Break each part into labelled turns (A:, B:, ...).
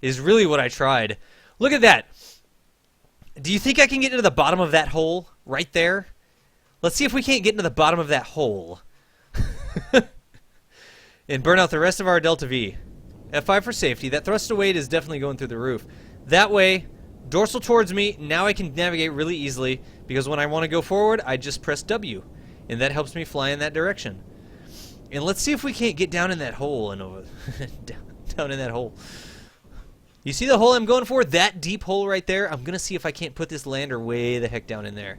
A: is really what I tried. Look at that. Do you think I can get into the bottom of that hole right there? Let's see if we can't get into the bottom of that hole. And burn out the rest of our Delta V. F5 for safety. That thrust to weight is definitely going through the roof. That way, dorsal towards me. Now I can navigate really easily because when I want to go forward, I just press W. And that helps me fly in that direction. And let's see if we can't get down in that hole and over down in that hole. You see the hole I'm going for? That deep hole right there? I'm going to see if I can't put this lander way the heck down in there.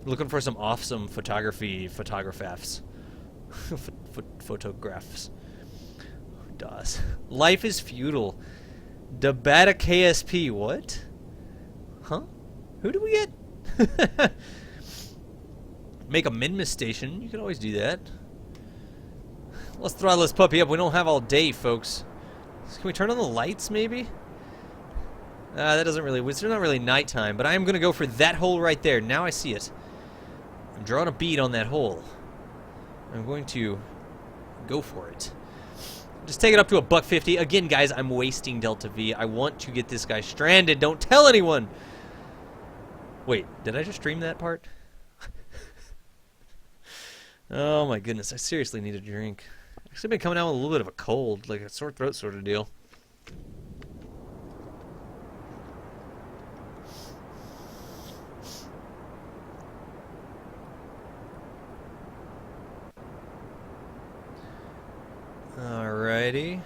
A: Looking for some awesome photographs. Photographs. Das. Life is futile. Debata KSP. What? Huh? Who do we get? Make a Minmus station. You can always do that. Let's throttle this puppy up. We don't have all day, folks. Can we turn on the lights, maybe? That doesn't really... It's not really nighttime, but I am going to go for that hole right there. Now I see it. I'm drawing a bead on that hole. I'm going to go for it. Just take it up to $150. Again, guys, I'm wasting Delta V. I want to get this guy stranded. Don't tell anyone. Wait, did I just stream that part? Oh my goodness, I seriously need a drink. Actually, I've been coming out with a little bit of a cold, like a sore throat sort of deal. Alrighty.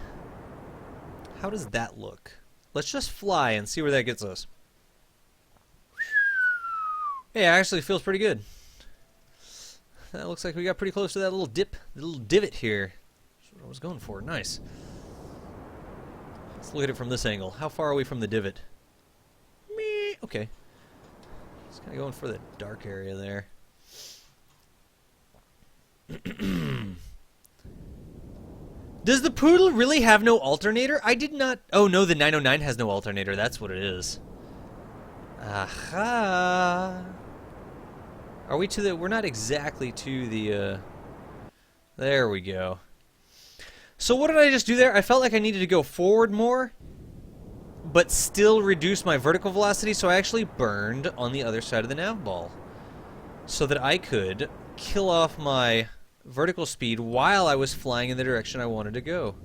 A: How does that look? Let's just fly and see where that gets us. Hey, actually feels pretty good. That looks like we got pretty close to that little dip, the little divot here. That's what I was going for. Nice. Let's look at it from this angle. How far are we from the divot? Meh. Okay. Just kind of going for the dark area there. Does the Poodle really have no alternator? I did not... Oh, no, the 909 has no alternator. That's what it is. Aha. Are we to the... We're not exactly to the... There we go. So what did I just do there? I felt like I needed to go forward more, but still reduce my vertical velocity, so I actually burned on the other side of the nav ball so that I could kill off my vertical speed while I was flying in the direction I wanted to go.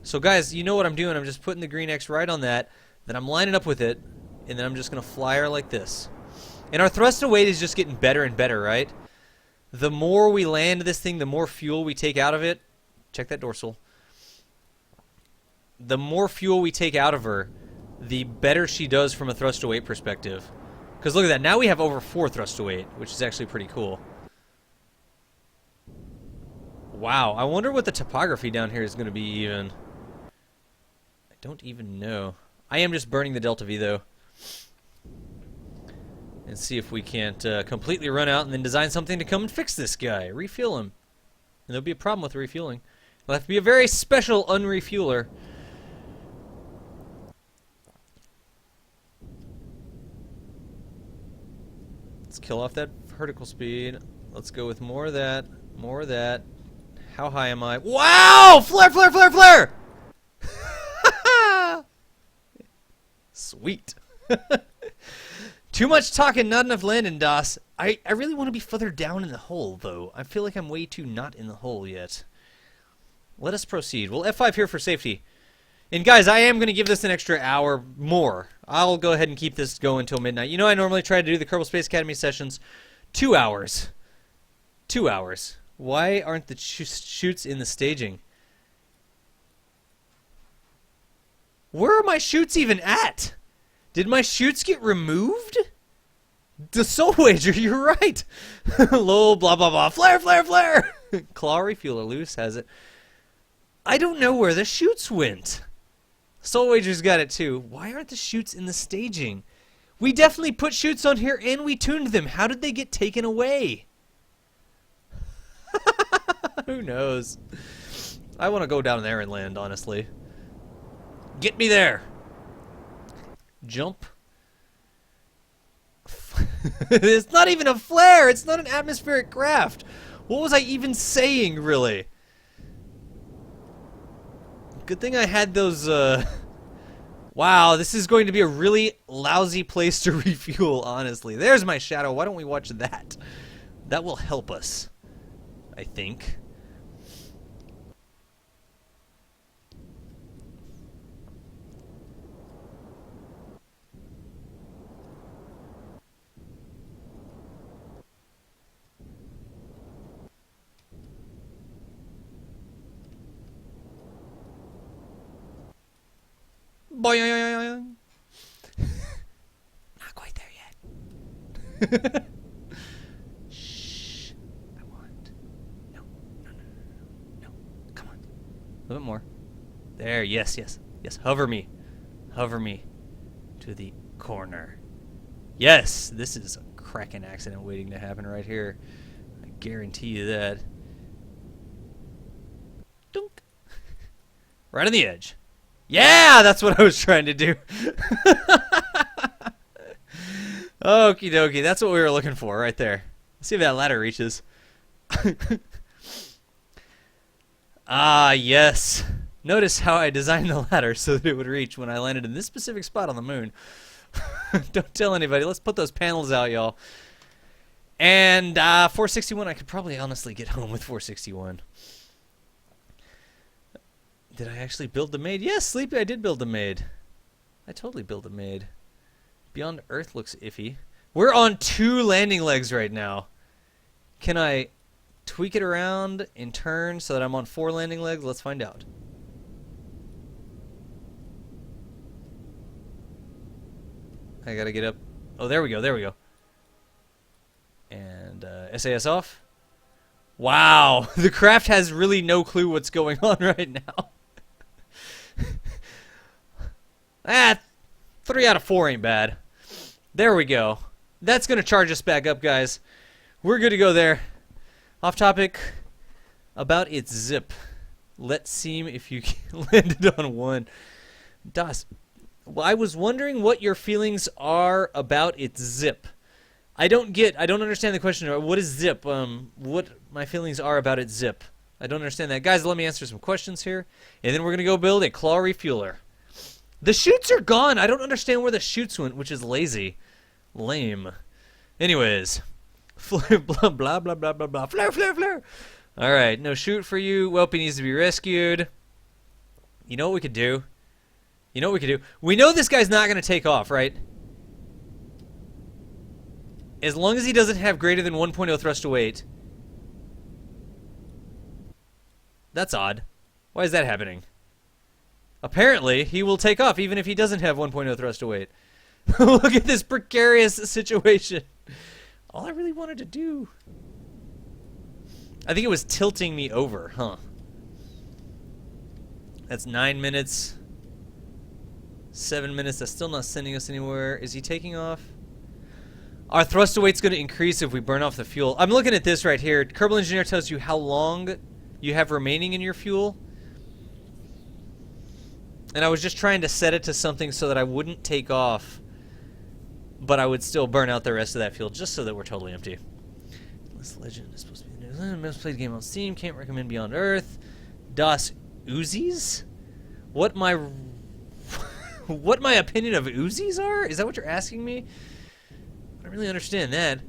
A: So guys, you know what I'm doing. I'm just putting the green X right on that, then I'm lining up with it, and then I'm just going to fly her like this. And our thrust to weight is just getting better and better, right? The more we land this thing, the more fuel we take out of it. Check that dorsal. The more fuel we take out of her, the better she does from a thrust to weight perspective. Because look at that, now we have over 4 thrust to weight, which is actually pretty cool. Wow, I wonder what the topography down here is going to be even. I don't even know. I am just burning the Delta V though. And see if we can't completely run out and then design something to come and fix this guy. Refuel him. And there'll be a problem with refueling. It'll have to be a very special unrefueler. Let's kill off that vertical speed. Let's go with more of that. More of that. How high am I? Wow! Flare, flare, flare, flare! Sweet. Too much talking, not enough landing, DOS. I really want to be further down in the hole, though. I feel like I'm way too not in the hole yet. Let us proceed. We'll F5 here for safety. And guys, I am going to give this an extra hour more. I'll go ahead and keep this going until midnight. You know, I normally try to do the Kerbal Space Academy sessions 2 hours. 2 hours. Why aren't the chutes in the staging? Where are my chutes even at? Did my chutes get removed? The Soul Wager, you're right. Lol, blah, blah, blah. Flare, flare, flare. Claw refueler loose has it. I don't know where the chutes went. Soul Wager's got it too. Why aren't the chutes in the staging? We definitely put chutes on here and we tuned them. How did they get taken away? Who knows? I want to go down there and land, honestly. Get me there. Jump. It's not even a flare. It's not an atmospheric craft. What was I even saying, really? Good thing I had those Wow, this is going to be a really lousy place to refuel, honestly. There's my shadow. Why don't we watch that? That will help us, I think. Boing. Not quite there yet. Shh. I want. No. No. Come on. A little bit more. There. Yes. Hover me. Hover me to the corner. Yes. This is a cracking accident waiting to happen right here. I guarantee you that. Dunk. Right on the edge. Yeah, that's what I was trying to do. Okie dokie, that's what we were looking for right there. Let's see if that ladder reaches. Ah, yes. Notice how I designed the ladder so that it would reach when I landed in this specific spot on the moon. Don't tell anybody. Let's put those panels out, y'all. And 461, I could probably honestly get home with 461. Did I actually build the maid? Yes, Sleepy, I did build the maid. I totally built the maid. Beyond Earth looks iffy. We're on 2 landing legs right now. Can I tweak it around in turn so that I'm on 4 landing legs? Let's find out. I gotta get up. Oh, there we go, there we go. And SAS off. Wow, the craft has really no clue what's going on right now. 3 out of 4 ain't bad. There we go. That's going to charge us back up, guys. We're good to go there. Off topic about its zip. Let's see if you landed on 1. Das. Well, I was wondering what your feelings are about its zip. I don't understand the question. What is zip? What my feelings are about its zip. I don't understand that. Guys, let me answer some questions here. And then we're going to go build a claw refueler. The chutes are gone. I don't understand where the chutes went, which is lazy. Lame. Anyways. Blah, blah, blah, blah, blah, blah. Flare. Alright, no chute for you. Whelpy needs to be rescued. You know what we could do? We know this guy's not going to take off, right? As long as he doesn't have greater than 1.0 thrust to weight. That's odd. Why is that happening? Apparently, he will take off even if he doesn't have 1.0 thrust to weight. Look at this precarious situation. All I really wanted to do... I think it was tilting me over, huh? That's 9 minutes. 7 minutes. That's still not sending us anywhere. Is he taking off? Our thrust to weight's going to increase if we burn off the fuel. I'm looking at this right here. Kerbal Engineer tells you how long you have remaining in your fuel. And I was just trying to set it to something so that I wouldn't take off, but I would still burn out the rest of that fuel just so that we're totally empty. This legend is supposed to be the most played game on Steam. Can't recommend Beyond Earth. Das Uzis? What my opinion of Uzis are? Is that what you're asking me? I don't really understand that.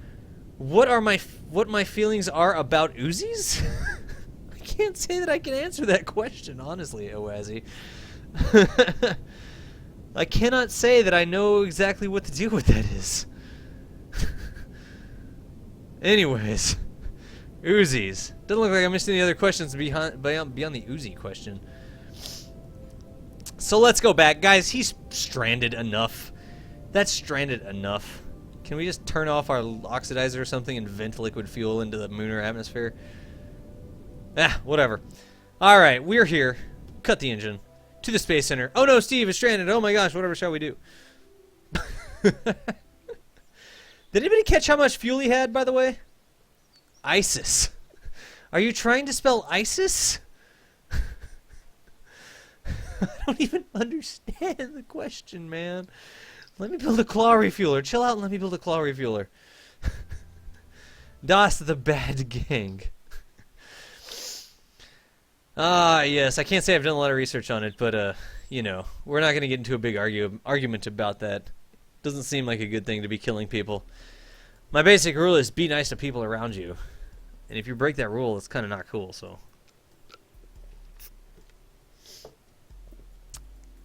A: What my feelings are about Uzis? I can't say that I can answer that question, honestly, Oazi. I cannot say that I know exactly what to do with that is. Anyways, Uzis. Doesn't look like I missed any other questions beyond the Uzi question. So let's go back. Guys, he's stranded enough. That's stranded enough. Can we just turn off our oxidizer or something and vent liquid fuel into the lunar atmosphere? Whatever. Alright, we're here. Cut the engine. To the Space Center. Oh no, Steve is stranded. Oh my gosh, whatever shall we do? Did anybody catch how much fuel he had, by the way? ISIS. Are you trying to spell ISIS? I don't even understand the question, man. Let me build a claw refueler. Chill out and let me build a claw refueler. Das the bad gang. Yes, I can't say I've done a lot of research on it, but you know, we're not going to get into a big argument about that. Doesn't seem like a good thing to be killing people. My basic rule is be nice to people around you. And if you break that rule, it's kind of not cool, so.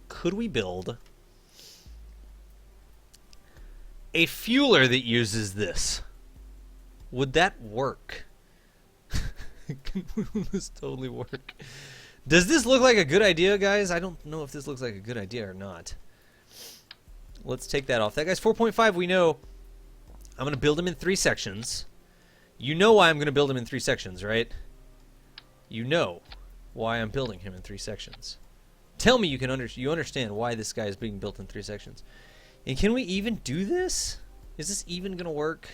A: Could we build a fueler that uses this? Would that work? Will this totally work? Does this look like a good idea, guys? I don't know if this looks like a good idea or not. Let's take that off. That guy's 4.5, we know. I'm going to build him in 3 sections. You know why I'm going to build him in 3 sections, right? You know why I'm building him in 3 sections. Tell me you understand why this guy is being built in 3 sections. And can we even do this? Is this even going to work?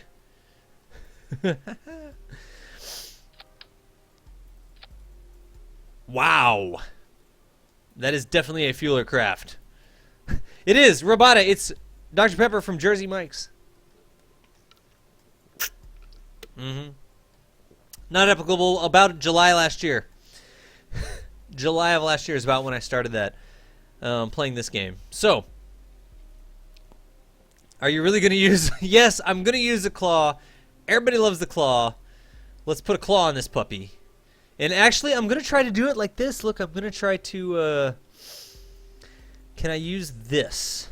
A: Wow. That is definitely a fueler craft. It is. Robota. It's Dr. Pepper from Jersey Mike's. Not applicable. About July last year. July of last year is about when I started that. Playing this game. So. Are you really going to use... Yes, I'm going to use the claw. Everybody loves the claw. Let's put a claw on this puppy. And actually, I'm going to try to do it like this. Look, I'm going to try to... Can I use this?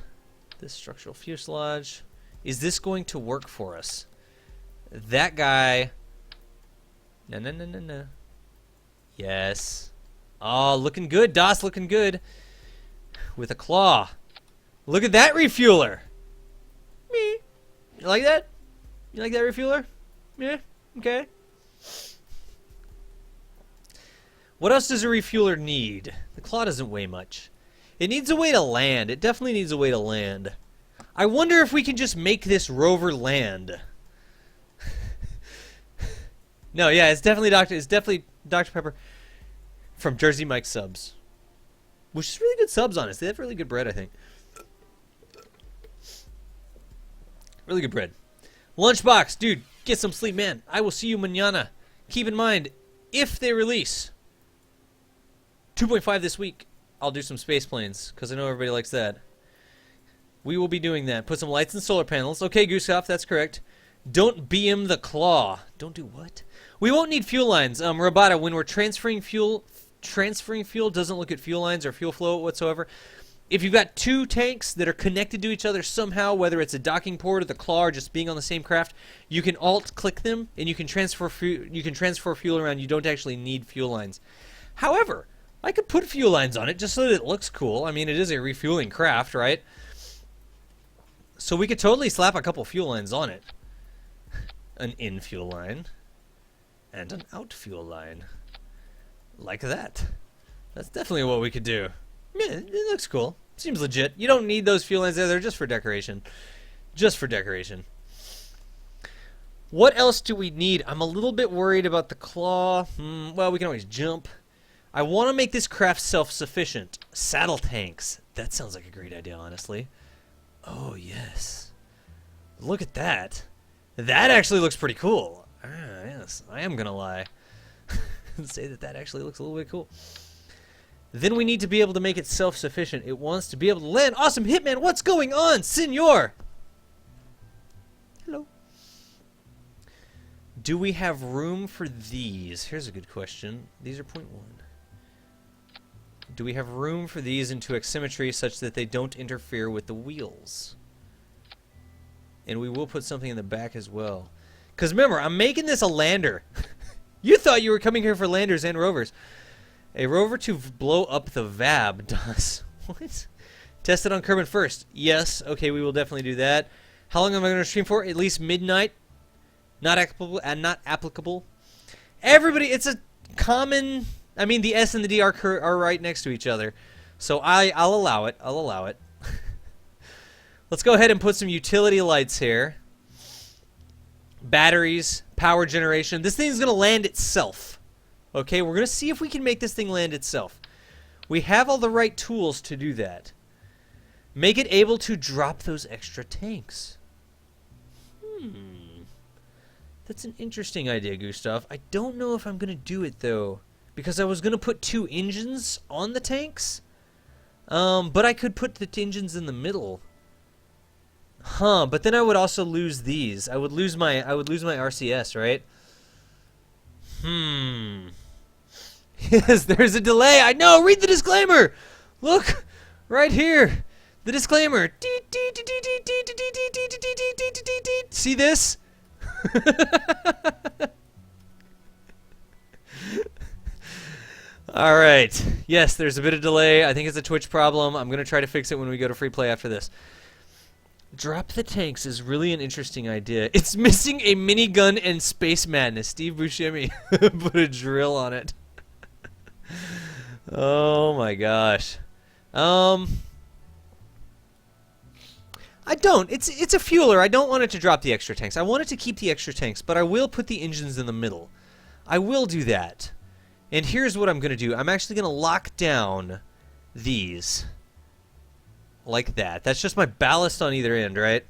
A: This structural fuselage. Is this going to work for us? That guy... No. Yes. Oh, looking good, DOS, looking good. With a claw. Look at that refueler. Me. You like that? You like that refueler? Yeah, okay. What else does a refueler need? The claw doesn't weigh much. It needs a way to land. It definitely needs a way to land. I wonder if we can just make this rover land. No, yeah, it's definitely Dr. Pepper from Jersey Mike's subs. Which is really good subs, honestly. They have really good bread, I think. Really good bread. Lunchbox, dude, get some sleep, man. I will see you mañana. Keep in mind, if they release 2.5 this week, I'll do some space planes, because I know everybody likes that. We will be doing that. Put some lights and solar panels. Okay, Gooseoff, that's correct. Don't BM the claw. Don't do what? We won't need fuel lines. Robota, when we're transferring fuel doesn't look at fuel lines or fuel flow whatsoever. If you've got 2 tanks that are connected to each other somehow, whether it's a docking port or the claw or just being on the same craft, you can alt-click them and you can transfer fuel around. You don't actually need fuel lines. However, I could put fuel lines on it just so that it looks cool. I mean, it is a refueling craft, right? So we could totally slap a couple fuel lines on it. An in fuel line and an out fuel line. Like that. That's definitely what we could do. Yeah, it looks cool. Seems legit. You don't need those fuel lines there. They're just for decoration. Just for decoration. What else do we need? I'm a little bit worried about the claw. Well, we can always jump. I want to make this craft self-sufficient. Saddle tanks. That sounds like a great idea, honestly. Oh, yes. Look at that. That actually looks pretty cool. Yes, I am going to lie. And say that actually looks a little bit cool. Then we need to be able to make it self-sufficient. It wants to be able to land. Awesome Hitman, what's going on, senor? Hello. Do we have room for these? Here's a good question. These are 0.1. Do we have room for these into Xymetry such that they don't interfere with the wheels? And we will put something in the back as well. Because remember, I'm making this a lander. You thought you were coming here for landers and rovers. A rover to blow up the VAB does. What? Test it on Kerbal first. Yes. Okay, we will definitely do that. How long am I going to stream for? At least midnight. Not applicable. Everybody, it's a common... I mean, the S and the D are right next to each other. So I'll allow it. I'll allow it. Let's go ahead and put some utility lights here. Batteries, power generation. This thing's going to land itself. Okay, we're going to see if we can make this thing land itself. We have all the right tools to do that. Make it able to drop those extra tanks. That's an interesting idea, Gustav. I don't know if I'm going to do it, though. Because I was going to put 2 engines on the tanks. But I could put the engines in the middle. Huh, but then I would also lose these. I would lose my RCS, right? Yes, there's a delay. I know. Read the disclaimer. Look, right here. The disclaimer. See this? All right. Yes, there's a bit of delay. I think it's a Twitch problem. I'm going to try to fix it when we go to free play after this. Drop the tanks is really an interesting idea. It's missing a minigun and space madness. Steve Buscemi put a drill on it. Oh my gosh. I don't. It's a fueler. I don't want it to drop the extra tanks. I want it to keep the extra tanks, but I will put the engines in the middle. I will do that. And here's what I'm going to do. I'm actually going to lock down these. Like that. That's just my ballast on either end, right?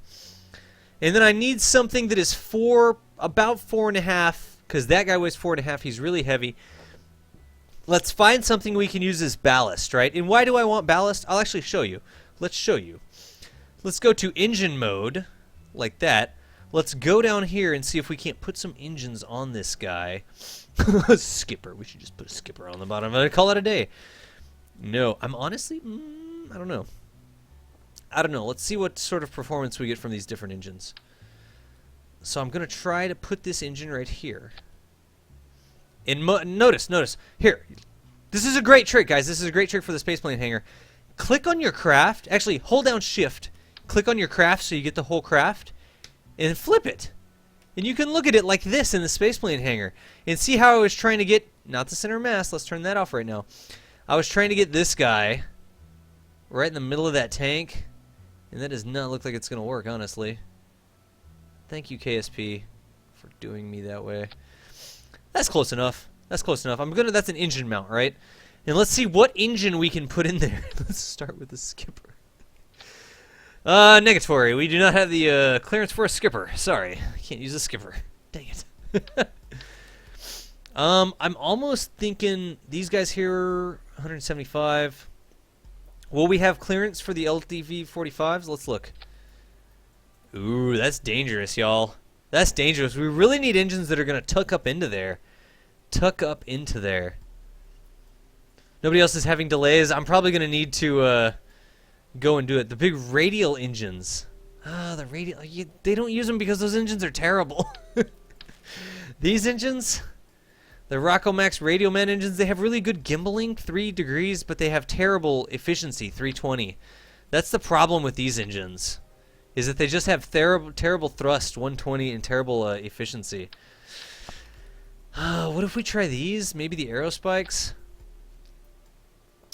A: And then I need something that is about 4.5, because that guy weighs 4.5. He's really heavy. Let's find something we can use as ballast, right? And why do I want ballast? I'll actually show you. Let's show you. Let's go to engine mode, like that. Let's go down here and see if we can't put some engines on this guy. Skipper. We should just put a skipper on the bottom and call it a day. No, I'm honestly, I don't know. I don't know. Let's see what sort of performance we get from these different engines. So I'm going to try to put this engine right here. And notice. Here. This is a great trick, guys. This is a great trick for the spaceplane hangar. Click on your craft. Actually, hold down Shift. Click on your craft so you get the whole craft. And flip it. And you can look at it like this in the spaceplane hangar. And see how I was trying to get... Not the center mass. Let's turn that off right now. I was trying to get this guy right in the middle of that tank. And that does not look like it's going to work, honestly. Thank you, KSP, for doing me that way. That's close enough. That's close enough. That's an engine mount, right? And let's see what engine we can put in there. Let's start with the skipper. Negatory. We do not have the clearance for a skipper. Sorry. I can't use a skipper. Dang it. I'm almost thinking these guys here, 175. Will we have clearance for the LTV 45s? Let's look. Ooh, that's dangerous, y'all. That's dangerous. We really need engines that are going to tuck up into there. Tuck up into there. Nobody else is having delays. I'm probably going to need to go and do it. The big radial engines. The radial. They don't use them because those engines are terrible. These engines... The Rocco Max Radial Man engines, they have really good gimbaling, 3 degrees, but they have terrible efficiency, 320. That's the problem with these engines, is that they just have terrible thrust, 120, and terrible efficiency. What if we try these? Maybe the Aerospikes?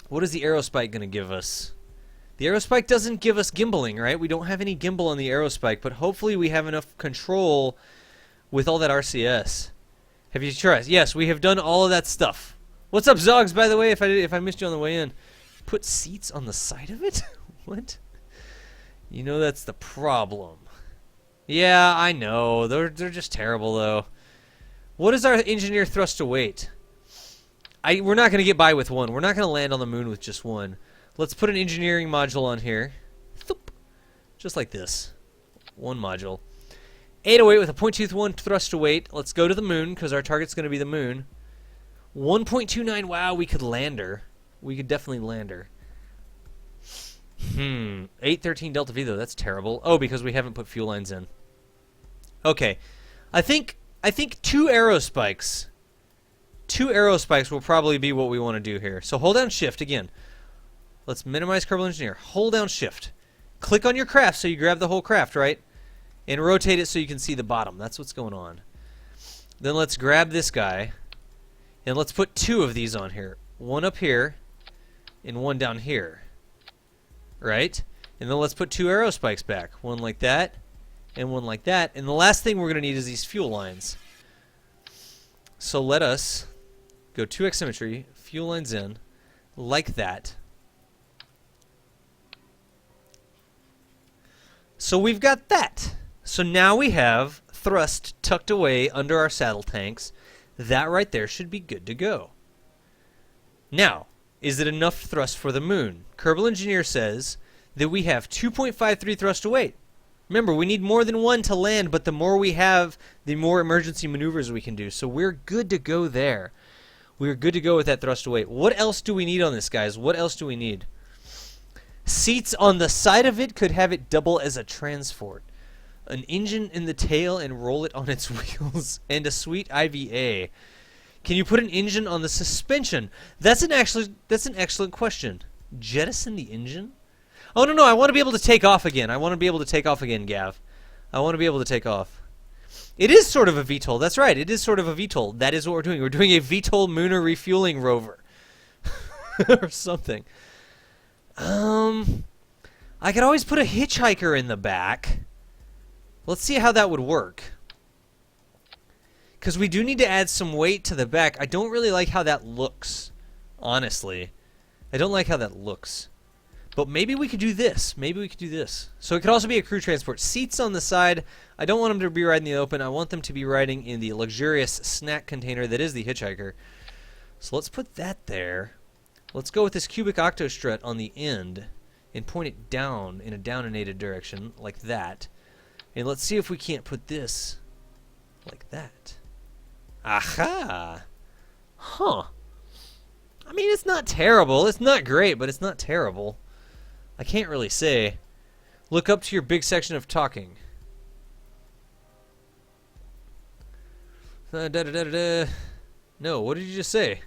A: What is the Aerospike going to give us? The Aerospike doesn't give us gimbaling, right? We don't have any gimbal on the Aerospike, but hopefully we have enough control with all that RCS. Have you tried? Yes, we have done all of that stuff. What's up, Zogs, by the way, if I missed you on the way in? Put seats on the side of it? What? You know that's the problem. Yeah, I know. They're just terrible, though. What is our engineer thrust to weight? We're not going to get by with one. We're not going to land on the moon with just one. Let's put an engineering module on here. Thoop. Just like this. One module. 808 with a 0.21 thrust to weight. Let's go to the moon, because our target's going to be the moon. 1.29. Wow, we could land her. We could definitely land her. 813 Delta V, though. That's terrible. Oh, because we haven't put fuel lines in. Okay. I think 2 Aerospikes. 2 Aerospikes will probably be what we want to do here. So hold down Shift again. Let's minimize Kerbal Engineer. Hold down Shift. Click on your craft so you grab the whole craft, right? And rotate it so you can see the bottom. That's what's going on. Then let's grab this guy. And let's put 2 of these on here. One up here. And one down here. Right? And then let's put 2 Aerospikes back. One like that. And one like that. And the last thing we're going to need is these fuel lines. So let us go 2x symmetry. Fuel lines in. Like that. So we've got that. So now we have thrust tucked away under our saddle tanks. That right there should be good to go. Now, Is it enough thrust for the moon? Kerbal Engineer says that we have 2.53 thrust to weight. Remember, we need more than 1 to land, but the more we have, the more emergency maneuvers we can do. So we're good to go there. We're good to go with that thrust to weight. What else do we need on this, guys? What else do we need? Seats on the side of it could have it double as a transport. An engine in the tail and roll it on its wheels. And a sweet IVA. Can you put an engine on the suspension? That's an excellent question. Jettison the engine? Oh, no, I want to be able to take off again. I want to be able to take off again, Gav. I want to be able to take off. It is sort of a VTOL. That's right. It is sort of a VTOL. That is what we're doing. We're doing a VTOL Lunar Refueling Rover. Or something. I could always put a hitchhiker in the back. Let's see how that would work. Because we do need to add some weight to the back. I don't really like how that looks, honestly. I don't like how that looks. But maybe we could do this. Maybe we could do this. So it could also be a crew transport. Seats on the side. I don't want them to be riding in the open. I want them to be riding in the luxurious snack container that is the hitchhiker. So let's put that there. Let's go with this cubic octostrut on the end and point it down in a downinated direction like that. And let's see if we can't put this like that. Aha! Huh. I mean, it's not terrible. It's not great, but it's not terrible. I can't really say. Look up to your big section of talking. No, what did you just say?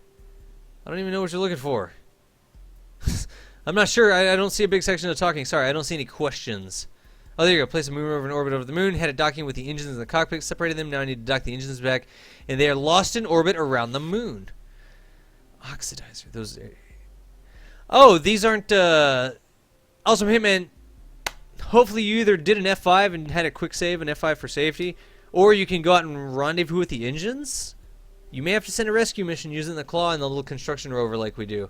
A: I don't even know what you're looking for. I'm not sure. I don't see a big section of talking. Sorry, I don't see any questions. Oh, there you go. Place a moon rover in orbit over the moon. Had it docking with the engines in the cockpit. Separated them. Now I need to dock the engines back. And they are lost in orbit around the moon. Oxidizer. Those. Oh, these aren't. Awesome Hitman. Hopefully you either did an F5 and had a quick save, an F5 for safety, or you can go out and rendezvous with the engines. You may have to send a rescue mission using the claw and the little construction rover like we do.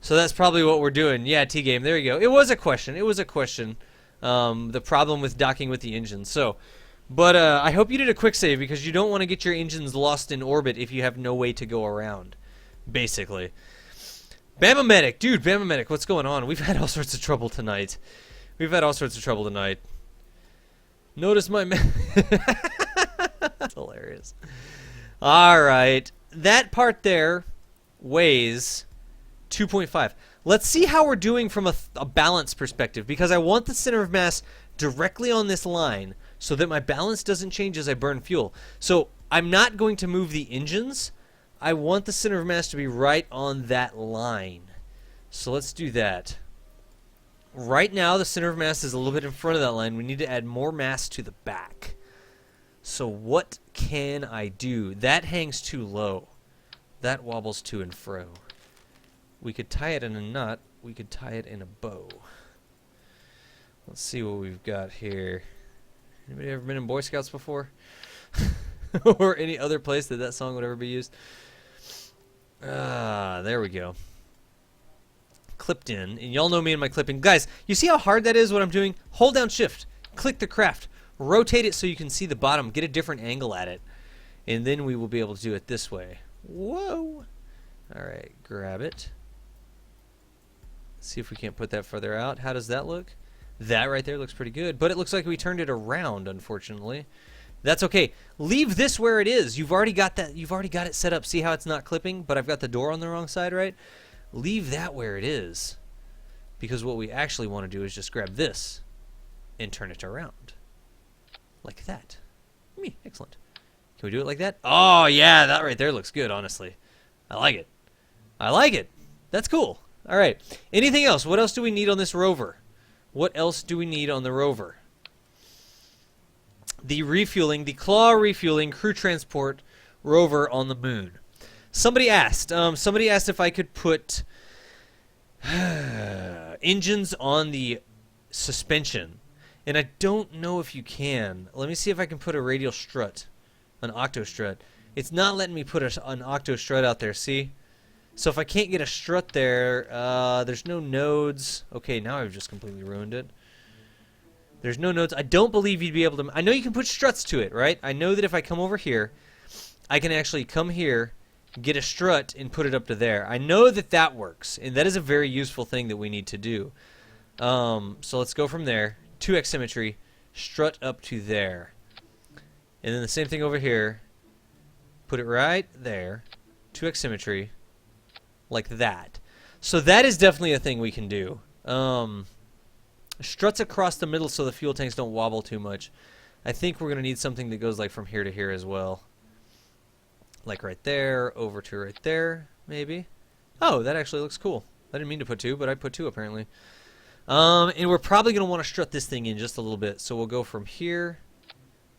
A: So that's probably what we're doing. Yeah, T-Game. There you go. It was a question. It was a question. The problem with docking with the engines. So, but I hope you did a quick save because you don't want to get your engines lost in orbit if you have no way to go around, basically. Bama Medic. Dude, Bama Medic, what's going on? We've had all sorts of trouble tonight. We've had all sorts of trouble tonight. Notice my... That's hilarious. Alright. That part there weighs 2.5. Let's see how we're doing from a balance perspective, because I want the center of mass directly on this line so that my balance doesn't change as I burn fuel. So I'm not going to move the engines. I want the center of mass to be right on that line. So let's do that. Right now the center of mass is a little bit in front of that line. We need to add more mass to the back. So what can I do? That hangs too low. That wobbles to and fro. We could tie it in a knot. We could tie it in a bow. Let's see what we've got here. Anybody ever been in Boy Scouts before? Or any other place that song would ever be used? There we go. Clipped in. And y'all know me and my clipping. Guys, you see how hard that is what I'm doing? Hold down shift. Click the craft. Rotate it so you can see the bottom. Get a different angle at it. And then we will be able to do it this way. Whoa. Alright, grab it. See if we can't put that further out. How does that look? That right there looks pretty good. But it looks like we turned it around, unfortunately. That's okay. Leave this where it is. You've already got that. You've already got it set up. See how it's not clipping, but I've got the door on the wrong side, right? Leave that where it is, because what we actually want to do is just grab this and turn it around, like that. Excellent. Can we do it like that? Oh yeah, that right there looks good. Honestly, I like it. I like it. That's cool. All right. Anything else? What else do we need on this rover? What else do we need on the rover? The refueling, the claw refueling crew transport rover on the moon. Somebody asked if I could put engines on the suspension, and I don't know if you can. Let me see if I can put a radial strut, an octo strut. It's not letting me put an octo strut out there. See? So if I can't get a strut there, there's no nodes. Okay, now I've just completely ruined it. There's no nodes. I don't believe you'd be able to... I know you can put struts to it, right? I know that if I come over here, I can actually come here get a strut and put it up to there. I know that that works, and that is a very useful thing that we need to do. So let's go from there. 2x symmetry, strut up to there. And then the same thing over here. Put it right there. 2x symmetry, like that. So that is definitely a thing we can do. Struts across the middle so the fuel tanks don't wobble too much. I think we're going to need something that goes like from here to here as well. Like right there, over to right there, maybe. Oh, that actually looks cool. I didn't mean to put 2, but I put 2 apparently. And we're probably going to want to strut this thing in just a little bit. So we'll go from here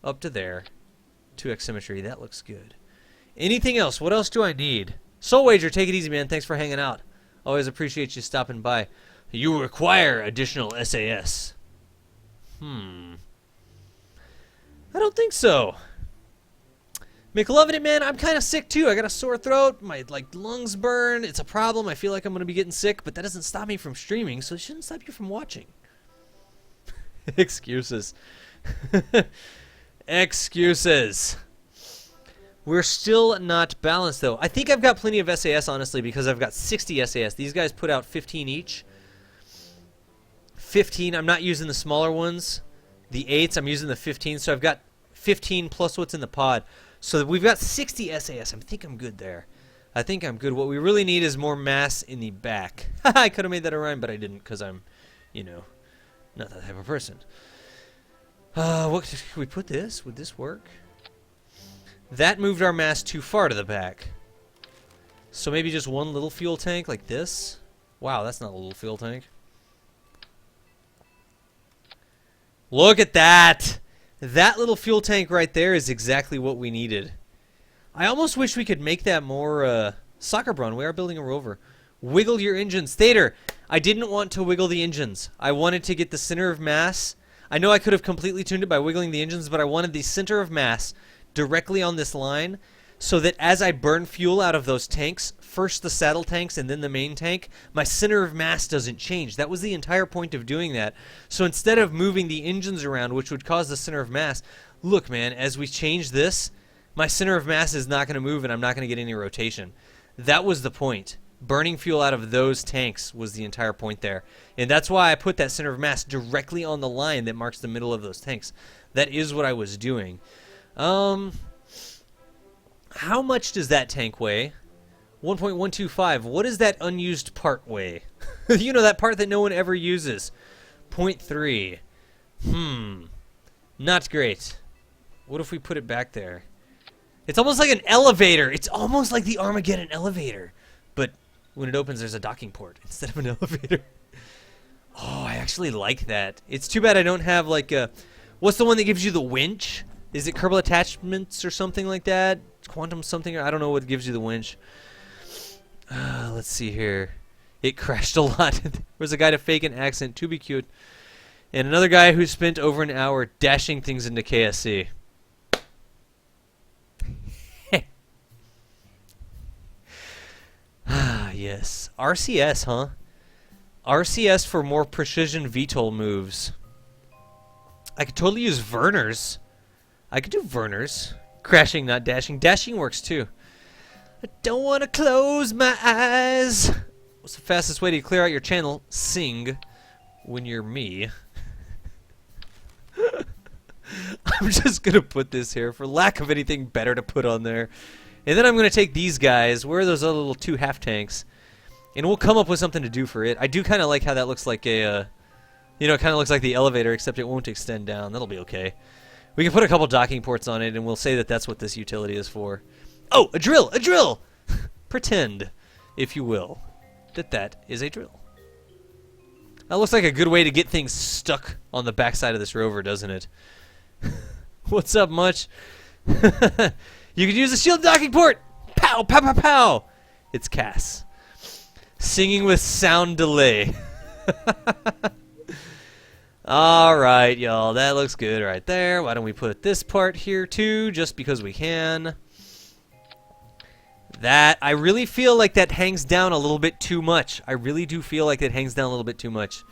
A: up to there. 2x symmetry. That looks good. Anything else? What else do I need? Soul Wager, take it easy, man. Thanks for hanging out. Always appreciate you stopping by. You require additional SAS. I don't think so. McLovin' it, man. I'm kind of sick too. I got a sore throat. My lungs burn. It's a problem. I feel like I'm going to be getting sick, but that doesn't stop me from streaming, so it shouldn't stop you from watching. Excuses. Excuses. We're still not balanced, though. I think I've got plenty of SAS, honestly, because I've got 60 SAS. These guys put out 15 each. 15. I'm not using the smaller ones. The 8s, I'm using the 15. So I've got 15 plus what's in the pod. So we've got 60 SAS. I think I'm good there. I think I'm good. What we really need is more mass in the back. I could have made that a rhyme, but I didn't because I'm, you know, not that type of person. What could we put this? Would this work? That moved our mass too far to the back. So maybe just one little fuel tank like this. Wow, that's not a little fuel tank. Look at that! That little fuel tank right there is exactly what we needed. I almost wish we could make that more soccer brawn. We are building a rover. Wiggle your engines. Thader, I didn't want to wiggle the engines. I wanted to get the center of mass. I know I could have completely tuned it by wiggling the engines, but I wanted the center of mass directly on this line so that as I burn fuel out of those tanks, first the saddle tanks and then the main tank, my center of mass doesn't change. That was the entire point of doing that. So instead of moving the engines around, which would cause the center of mass, look, man, as we change this, my center of mass is not going to move and I'm not going to get any rotation. That was the point. Burning fuel out of those tanks was the entire point there. And that's why I put that center of mass directly on the line that marks the middle of those tanks. That is what I was doing. How much does that tank weigh? 1.125. What does that unused part weigh? You know, that part that no one ever uses. 0.3. Not great. What if we put it back there? It's almost like an elevator. It's almost like the Armageddon elevator. But when it opens, there's a docking port instead of an elevator. Oh, I actually like that. It's too bad I don't have like a... What's the one that gives you the winch? Is it Kerbal attachments or something like that? Quantum something? I don't know what gives you the winch. Let's see here. It crashed a lot. There was a guy to fake an accent to be cute. And another guy who spent over an hour dashing things into KSC. Yes. RCS, huh? RCS for more precision VTOL moves. I could totally use Verners. I could do Verners. Crashing, not dashing. Dashing works too. I don't want to close my eyes. What's the fastest way to clear out your channel? Sing when you're me. I'm just going to put this here for lack of anything better to put on there. And then I'm going to take these guys. Where are those other little 2 half tanks? And we'll come up with something to do for it. I do kind of like how that looks like a, you know, it kind of looks like the elevator, except it won't extend down. That'll be okay. We can put a couple docking ports on it, and we'll say that that's what this utility is for. Oh, a drill! A drill! Pretend, if you will, that that is a drill. That looks like a good way to get things stuck on the backside of this rover, doesn't it? What's up, Much? You could use a shield docking port! Pow! Pow! Pow! Pow! It's Cass. Singing with sound delay. Alright, y'all. That looks good right there. Why don't we put this part here, too, just because we can. That, I really feel like that hangs down a little bit too much. I really do feel like it hangs down a little bit too much.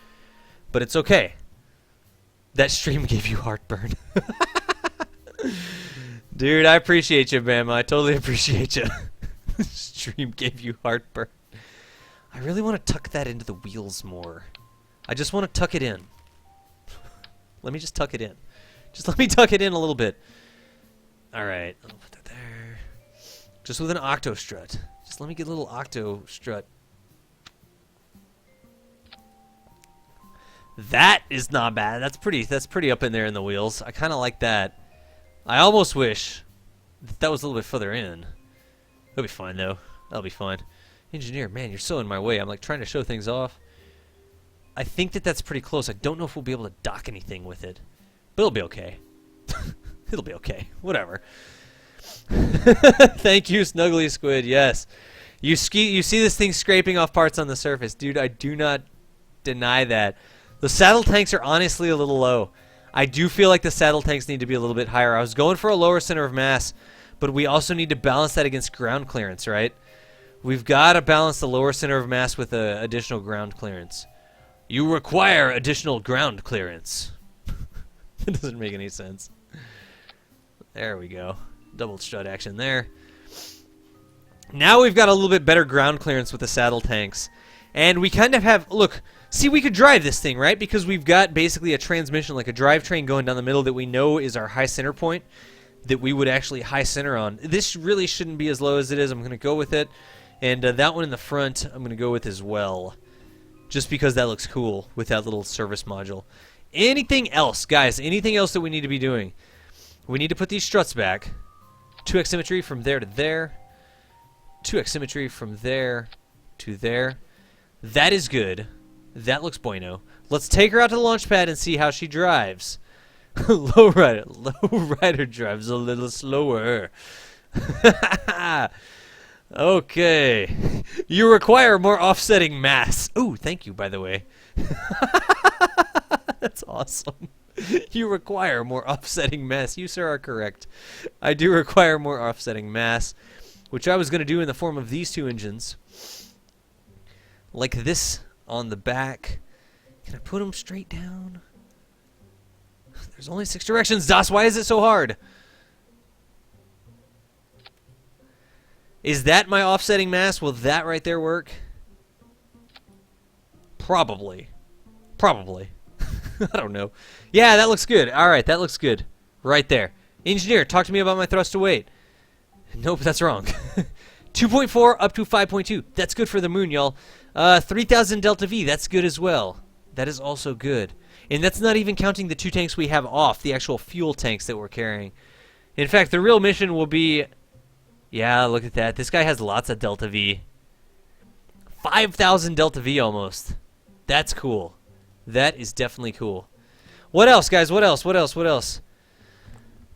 A: But it's okay. That stream gave you heartburn. Dude, I appreciate you, man. I totally appreciate you. Stream gave you heartburn. I really want to tuck that into the wheels more. I just want to tuck it in. Let me just tuck it in. Just let me tuck it in a little bit. Alright, I'll put that there. Just with an octo strut. Just let me get a little octo strut. That is not bad. That's pretty up in there in the wheels. I kind of like that. I almost wish that was a little bit further in. It'll be fine though. That'll be fine. Engineer, man, you're so in my way. I'm like trying to show things off. I think that that's pretty close. I don't know if we'll be able to dock anything with it, but it'll be okay. It'll be okay. Whatever. Thank you, Snuggly Squid. Yes, you see this thing scraping off parts on the surface, dude. I do not deny that. The saddle tanks are honestly a little low. I do feel like the saddle tanks need to be a little bit higher. I was going for a lower center of mass, but we also need to balance that against ground clearance, right? We've got to balance the lower center of mass with additional ground clearance. You require additional ground clearance. That doesn't make any sense. There we go. Double strut action there. Now we've got a little bit better ground clearance with the saddle tanks. And we kind of have... Look, see, we could drive this thing, right? Because we've got basically a transmission, like a drivetrain going down the middle that we know is our high center point that we would actually high center on. This really shouldn't be as low as it is. I'm going to go with it. And that one in the front, I'm going to go with as well. Just because that looks cool with that little service module. Anything else, guys? Anything else that we need to be doing? We need to put these struts back. 2x symmetry from there to there. 2x symmetry from there to there. That is good. That looks bueno. Let's take her out to the launch pad and see how she drives. Lowrider drives a little slower. Okay. You require more offsetting mass. Ooh, thank you, by the way. That's awesome. You require more offsetting mass. You, sir, are correct. I do require more offsetting mass, which I was going to do in the form of these two engines. Like this on the back. Can I put them straight down? There's only 6 directions, Das. Why is it so hard? Is that my offsetting mass? Will that right there work? Probably. Probably. I don't know. Yeah, that looks good. Alright, that looks good. Right there. Engineer, talk to me about my thrust to weight. Nope, that's wrong. 2.4 up to 5.2. That's good for the moon, y'all. 3,000 delta V. That's good as well. That is also good. And that's not even counting the 2 tanks we have off, the actual fuel tanks that we're carrying. In fact, the real mission will be... Yeah, look at that. This guy has lots of delta V. 5,000 delta V almost. That's cool. That is definitely cool. What else, guys? What else? What else? What else?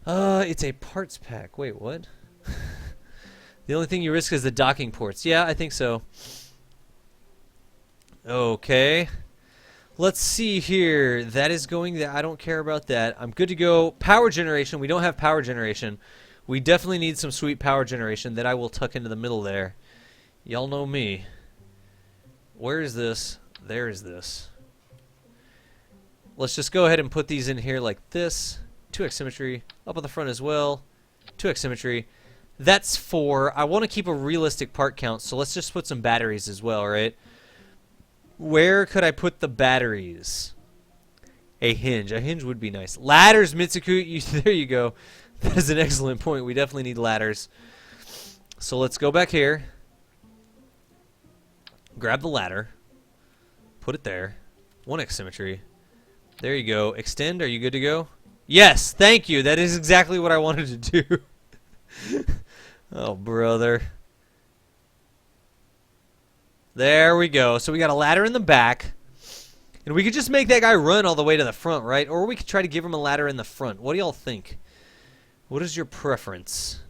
A: It's a parts pack. Wait, what? The only thing you risk is the docking ports. Yeah, I think so. Okay. Let's see here. That is going there. I don't care about that. I'm good to go. Power generation. We don't have power generation. We definitely need some sweet power generation that I will tuck into the middle there. Y'all know me. Where is this? There is this. Let's just go ahead and put these in here like this. 2x symmetry. Up on the front as well. 2x symmetry. That's 4. I want to keep a realistic part count, so let's just put some batteries as well, right? Where could I put the batteries? A hinge. A hinge would be nice. Ladders, Mitsuku. There you go. That is an excellent point. We definitely need ladders. So let's go back here. Grab the ladder. Put it there. 1x symmetry. There you go. Extend. Are you good to go? Yes. Thank you. That is exactly what I wanted to do. Oh, brother. There we go. So we got a ladder in the back. And we could just make that guy run all the way to the front, right? Or we could try to give him a ladder in the front. What do y'all think? What is your preference?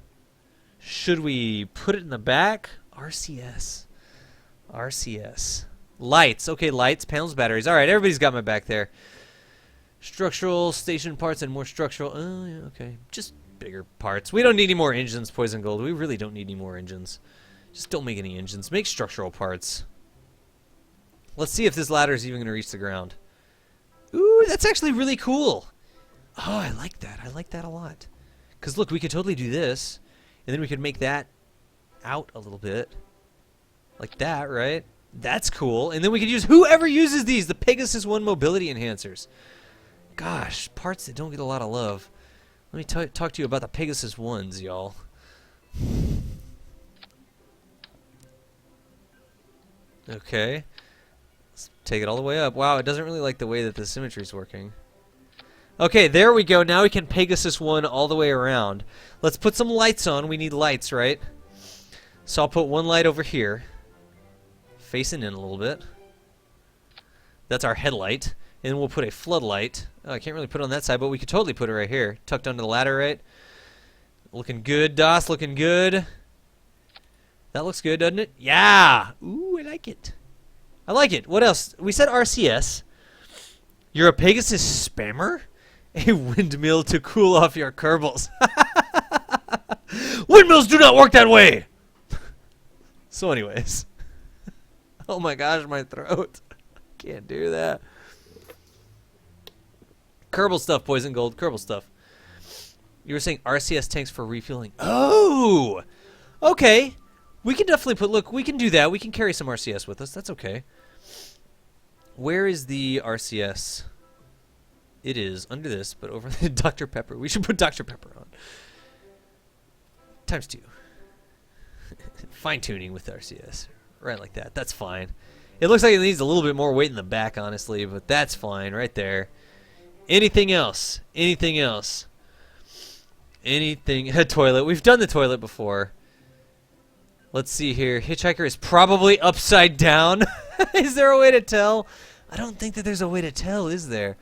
A: Should we put it in the back? RCS. RCS. Lights. Okay, lights, panels, batteries. All right, everybody's got my back there. Structural, station parts, and more structural. Yeah, okay. Just bigger parts. We don't need any more engines, Poison Gold. We really don't need any more engines. Just don't make any engines. Make structural parts. Let's see if this ladder is even going to reach the ground. Ooh, that's actually really cool. Oh, I like that. I like that a lot. Because, look, we could totally do this, and then we could make that out a little bit. Like that, right? That's cool. And then we could use whoever uses these, the Pegasus 1 mobility enhancers. Gosh, parts that don't get a lot of love. Let me talk to you about the Pegasus 1s, y'all. Okay. Let's take it all the way up. Wow, it doesn't really like the way that the symmetry's working. Okay, there we go. Now we can Pegasus 1 all the way around. Let's put some lights on. We need lights, right? So I'll put one light over here. Facing in a little bit. That's our headlight. And we'll put a floodlight. Oh, I can't really put it on that side, but we could totally put it right here. Tucked under the ladder, right? Looking good, DOS. Looking good. That looks good, doesn't it? Yeah! Ooh, I like it. I like it. What else? We said RCS. You're a Pegasus spammer? A windmill to cool off your Kerbals. Windmills do not work that way! So anyways. Oh my gosh, my throat. Can't do that. Kerbal stuff, Poison Gold. Kerbal stuff. You were saying RCS tanks for refueling. Oh! Okay. We can definitely put... Look, we can do that. We can carry some RCS with us. That's okay. Where is the RCS? It is under this, but over the Dr. Pepper. We should put Dr. Pepper on. ×2. Fine-tuning with RCS. Right like that. That's fine. It looks like it needs a little bit more weight in the back, honestly, but that's fine right there. Anything else? Anything else? Anything? A toilet. We've done the toilet before. Let's see here. Hitchhiker is probably upside down. Is there a way to tell? I don't think that there's a way to tell, is there?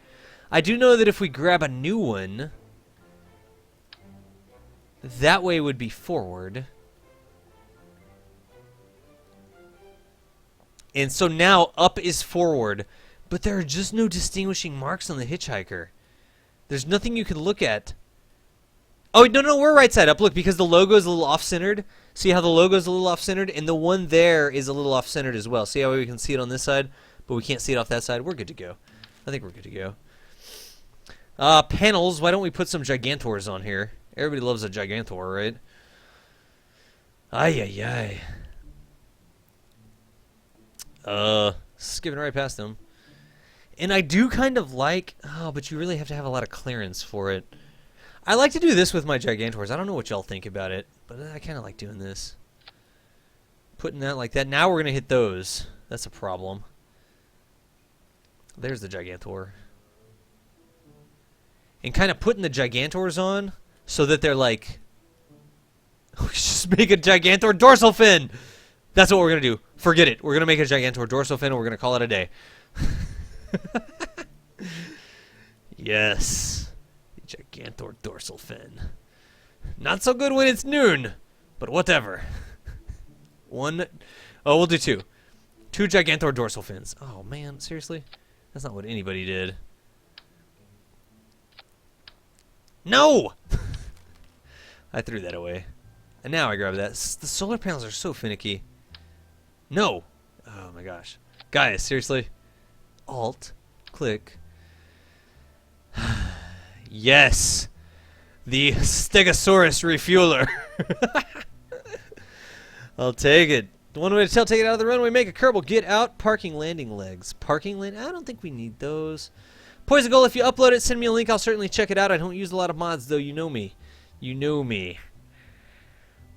A: I do know that if we grab a new one, that way would be forward. And so now up is forward, but there are just no distinguishing marks on the Hitchhiker. There's nothing you can look at. Oh, no, we're right side up. Look, because the logo is a little off-centered. See how the logo is a little off-centered? And the one there is a little off-centered as well. See how we can see it on this side, but we can't see it off that side? We're good to go. I think we're good to go. Panels. Why don't we put some Gigantors on here? Everybody loves a Gigantor, right? Ay. Skipping right past them. And I do kind of like... Oh, but you really have to have a lot of clearance for it. I like to do this with my Gigantors. I don't know what y'all think about it, but I kind of like doing this. Putting that like that. Now we're going to hit those. That's a problem. There's the Gigantor. And kind of putting the Gigantors on so that they're like... We should just make a Gigantor dorsal fin! That's what we're going to do. Forget it. We're going to make a Gigantor dorsal fin and we're going to call it a day. Yes. The Gigantor dorsal fin. Not so good when it's noon, but whatever. One. Oh, we'll do two. Two Gigantor dorsal fins. Oh, man. Seriously? That's not what anybody did. No! I threw that away. And now I grab that. The solar panels are so finicky. No! Oh my gosh. Guys, seriously? Alt. Click. Yes! The Stegosaurus refueler. I'll take it. One way to tell, take it out of the runway, make a Kerbal. Get out. Parking landing legs. Parking land? I don't think we need those. Poison Goal, if you upload it, send me a link. I'll certainly check it out. I don't use a lot of mods, though. You know me. You know me.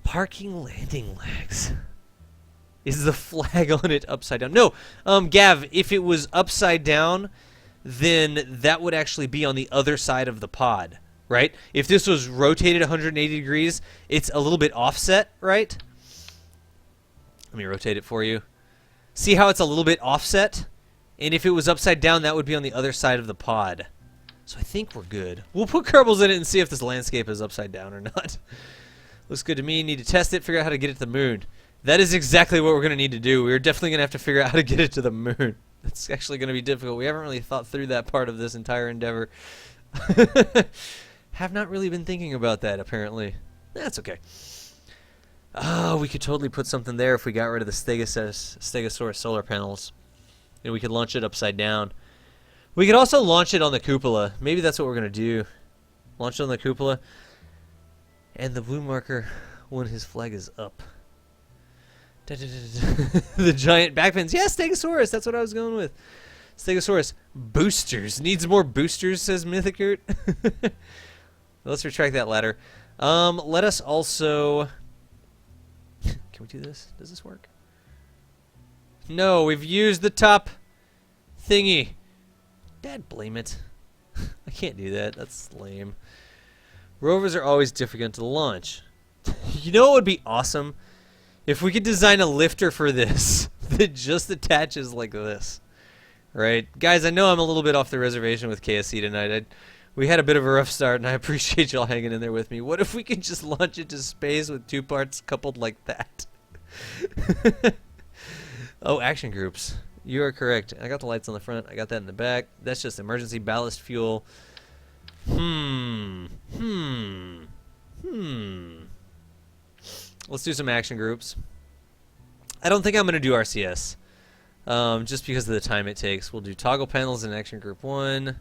A: Parking landing legs. Is the flag on it upside down? No, Gav, if it was upside down, then that would actually be on the other side of the pod, right? If this was rotated 180 degrees, it's a little bit offset, right? Let me rotate it for you. See how it's a little bit offset? And if it was upside down, that would be on the other side of the pod. So I think we're good. We'll put Kerbals in it and see if this landscape is upside down or not. Looks good to me. Need to test it, figure out how to get it to the moon. That is exactly what we're going to need to do. We're definitely going to have to figure out how to get it to the moon. That's actually going to be difficult. We haven't really thought through that part of this entire endeavor. Have not really been thinking about that, apparently. That's okay. Oh, we could totally put something there if we got rid of the Stegosaurus solar panels. And we could launch it upside down. We could also launch it on the cupola. Maybe that's what we're going to do. Launch it on the cupola. And the blue marker when his flag is up. The giant backpins. Yeah, Stegosaurus. That's what I was going with. Stegosaurus. Boosters. Needs more boosters, says Mythicurt. Let's retract that ladder. Let us also... Can we do this? Does this work? No, we've used the top thingy. Dad, blame it. I can't do that. That's lame. Rovers are always difficult to launch. You know what would be awesome? If we could design a lifter for this that just attaches like this. Right? Guys, I know I'm a little bit off the reservation with KSC tonight. We had a bit of a rough start, and I appreciate y'all hanging in there with me. What if we could just launch it to space with 2 parts coupled like that? Oh, action groups. You are correct. I got the lights on the front. I got that in the back. That's just emergency ballast fuel. Let's do some action groups. I don't think I'm going to do RCS. Just because of the time it takes. We'll do toggle panels in action group 1.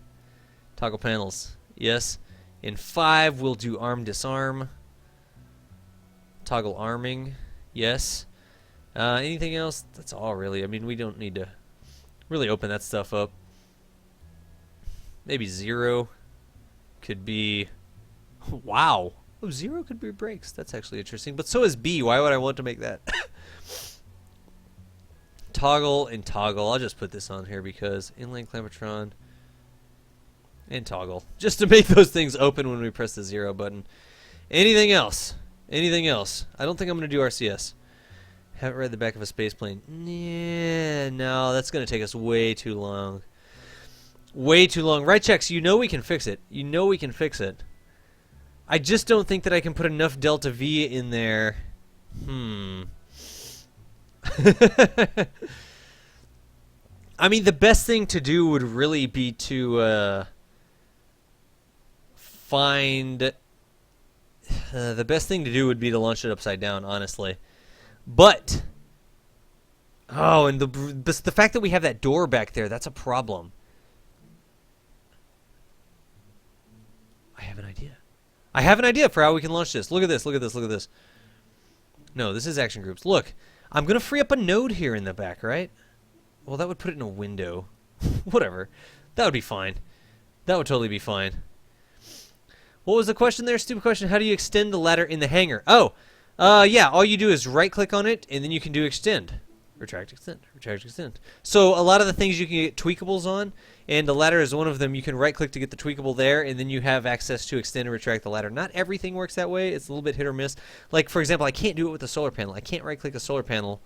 A: Toggle panels, yes. In 5, we'll do arm disarm. Toggle arming, yes. Anything else? That's all really. I mean, we don't need to really open that stuff up. Maybe 0 could be... Wow. Oh, 0 could be brakes. That's actually interesting. But so is B. Why would I want to make that? Toggle and toggle. I'll just put this on here because inline clampetron and toggle. Just to make those things open when we press the 0 button. Anything else? Anything else? I don't think I'm going to do RCS. Haven't read the back of a space plane. Yeah, no, that's going to take us way too long. Way too long. Right checks, you know we can fix it. You know we can fix it. I just don't think that I can put enough delta V in there. I mean, the best thing to do would really be to find... the best thing to do would be to launch it upside down, honestly. But... Oh, and the fact that we have that door back there, that's a problem. I have an idea. I have an idea for how we can launch this. Look at this, look at this, look at this. No, this is action groups. Look, I'm going to free up a node here in the back, right? Well, that would put it in a window. Whatever. That would be fine. That would totally be fine. What was the question there? Stupid question. How do you extend the ladder in the hangar? Oh, yeah, all you do is right-click on it, and then you can do extend. Retract, extend. Retract, extend. So a lot of the things you can get tweakables on, and the ladder is one of them. You can right-click to get the tweakable there, and then you have access to extend and retract the ladder. Not everything works that way. It's a little bit hit or miss. Like, for example, I can't do it with the solar panel. I can't right-click a solar panel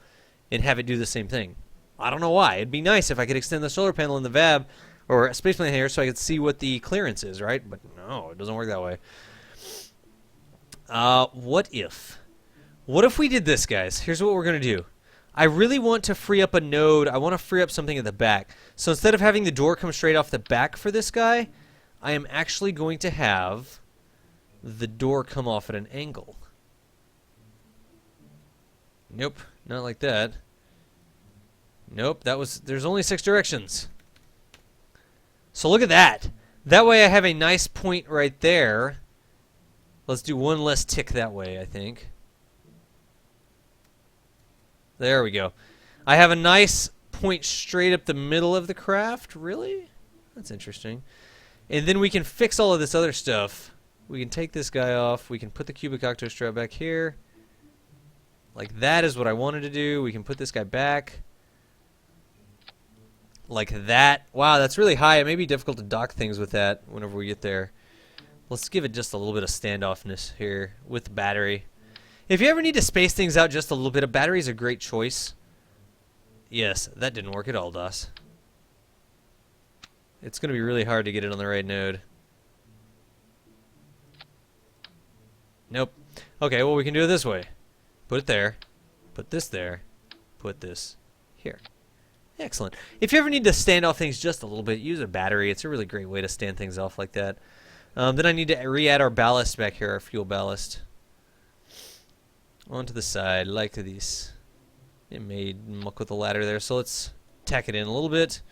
A: and have it do the same thing. I don't know why. It'd be nice if I could extend the solar panel in the VAB or spaceplane hangar so I could see what the clearance is, right? But no, it doesn't work that way. What if? What if we did this, guys? Here's what we're going to do. I really want to free up a node. I want to free up something at the back. So instead of having the door come straight off the back for this guy, I am actually going to have the door come off at an angle. Nope, not like that. Nope, there's only 6 directions. So look at that. That way I have a nice point right there. Let's do one less tick that way, I think. There we go. I have a nice point straight up the middle of the craft. Really? That's interesting. And then we can fix all of this other stuff. We can take this guy off. We can put the cubic octo strap back here. Like that is what I wanted to do. We can put this guy back. Like that. Wow, that's really high. It may be difficult to dock things with that whenever we get there. Let's give it just a little bit of standoffness here with the battery. If you ever need to space things out just a little bit, a battery is a great choice. Yes, that didn't work at all, DOS. It's going to be really hard to get it on the right node. Nope. Okay, well, we can do it this way. Put it there. Put this there. Put this here. Excellent. If you ever need to stand off things just a little bit, use a battery. It's a really great way to stand things off like that. Then I need to re-add our ballast back here, our fuel ballast. Onto the side, like this. It made muck with the ladder there, so let's tack it in a little bit.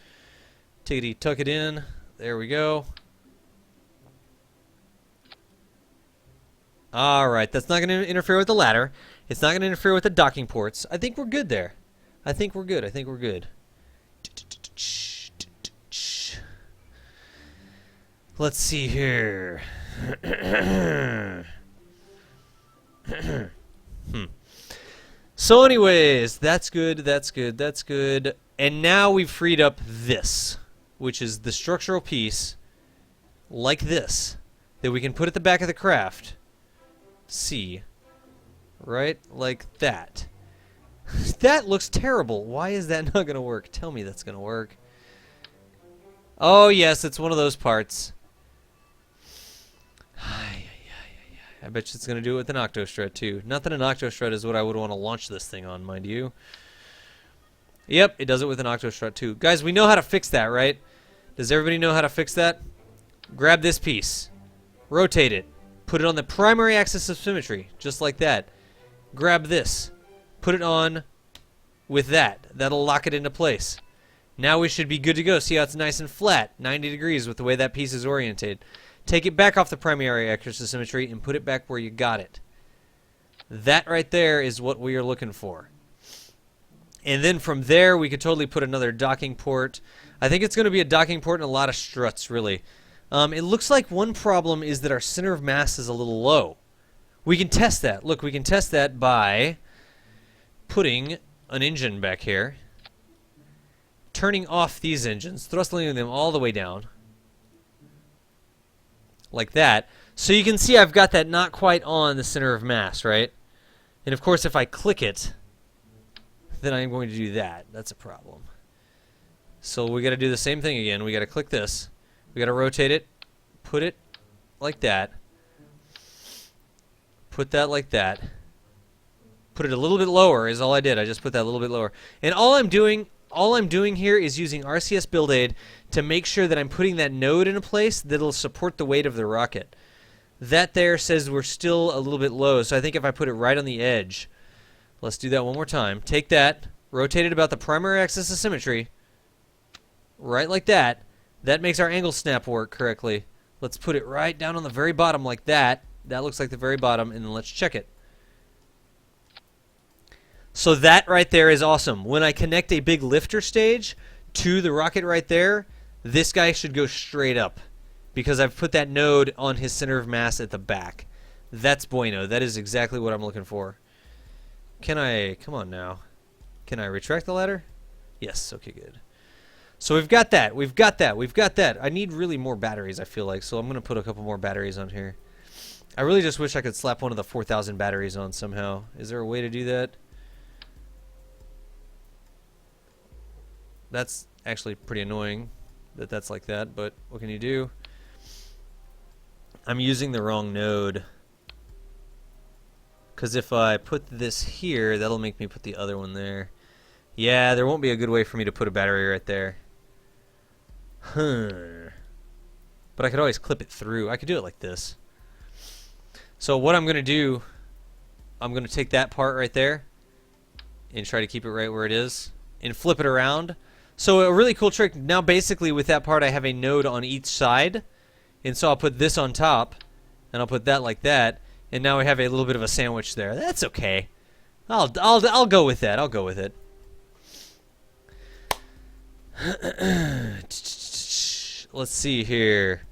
A: Tickety tuck it in. There we go. Alright, that's not going to interfere with the ladder. It's not going to interfere with the docking ports. I think we're good there. I think we're good. I think we're good. Let's see here. So anyways, that's good, that's good, that's good. And now we've freed up this, which is the structural piece, like this, that we can put at the back of the craft. See. Right? Like that. That looks terrible. Why is that not going to work? Tell me that's going to work. Oh, yes, it's one of those parts. I bet you it's going to do it with an octostrut, too. Not that an octostrut is what I would want to launch this thing on, mind you. Yep, it does it with an octostrut, too. Guys, we know how to fix that, right? Does everybody know how to fix that? Grab this piece. Rotate it. Put it on the primary axis of symmetry, just like that. Grab this. Put it on with that. That'll lock it into place. Now we should be good to go. See how it's nice and flat, 90 degrees with the way that piece is oriented. Take it back off the primary axis of symmetry and put it back where you got it. That right there is what we are looking for. And then from there, we could totally put another docking port. I think it's going to be a docking port and a lot of struts, really. It looks like one problem is that our center of mass is a little low. We can test that. Look, we can test that by putting an engine back here, turning off these engines, throttling them all the way down, like that. So you can see I've got that not quite on the center of mass, right? And of course, if I click it, then I'm going to do that. That's a problem. So we got to do the same thing again. We got to click this. We got to rotate it, put it like that, put that like that, put it a little bit lower is all I did. I just put that a little bit lower. And all I'm doing here is using RCS Build Aid to make sure that I'm putting that node in a place that'll support the weight of the rocket. That there says we're still a little bit low, so I think if I put it right on the edge, let's do that one more time. Take that, rotate it about the primary axis of symmetry, right like that. That makes our angle snap work correctly. Let's put it right down on the very bottom like that. That looks like the very bottom, and then let's check it. So that right there is awesome. When I connect a big lifter stage to the rocket right there, this guy should go straight up because I've put that node on his center of mass at the back. That's bueno. That is exactly what I'm looking for. Can I, come on now. Can I retract the ladder? Yes, okay, good. So we've got that, we've got that, we've got that. I need really more batteries, I feel like, so I'm going to put a couple more batteries on here. I really just wish I could slap one of the 4,000 batteries on somehow. Is there a way to do that? That's actually pretty annoying that that's like that, but what can you do? I'm using the wrong node. Because if I put this here, that'll make me put the other one there. Yeah, there won't be a good way for me to put a battery right there. But I could always clip it through. I could do it like this. So what I'm going to do, I'm going to take that part right there and try to keep it right where it is and flip it around. So a really cool trick, now basically with that part I have a node on each side, and so I'll put this on top and I'll put that like that, and now we have a little bit of a sandwich there. That's okay. I'll go with that. I'll go with it. Let's see here.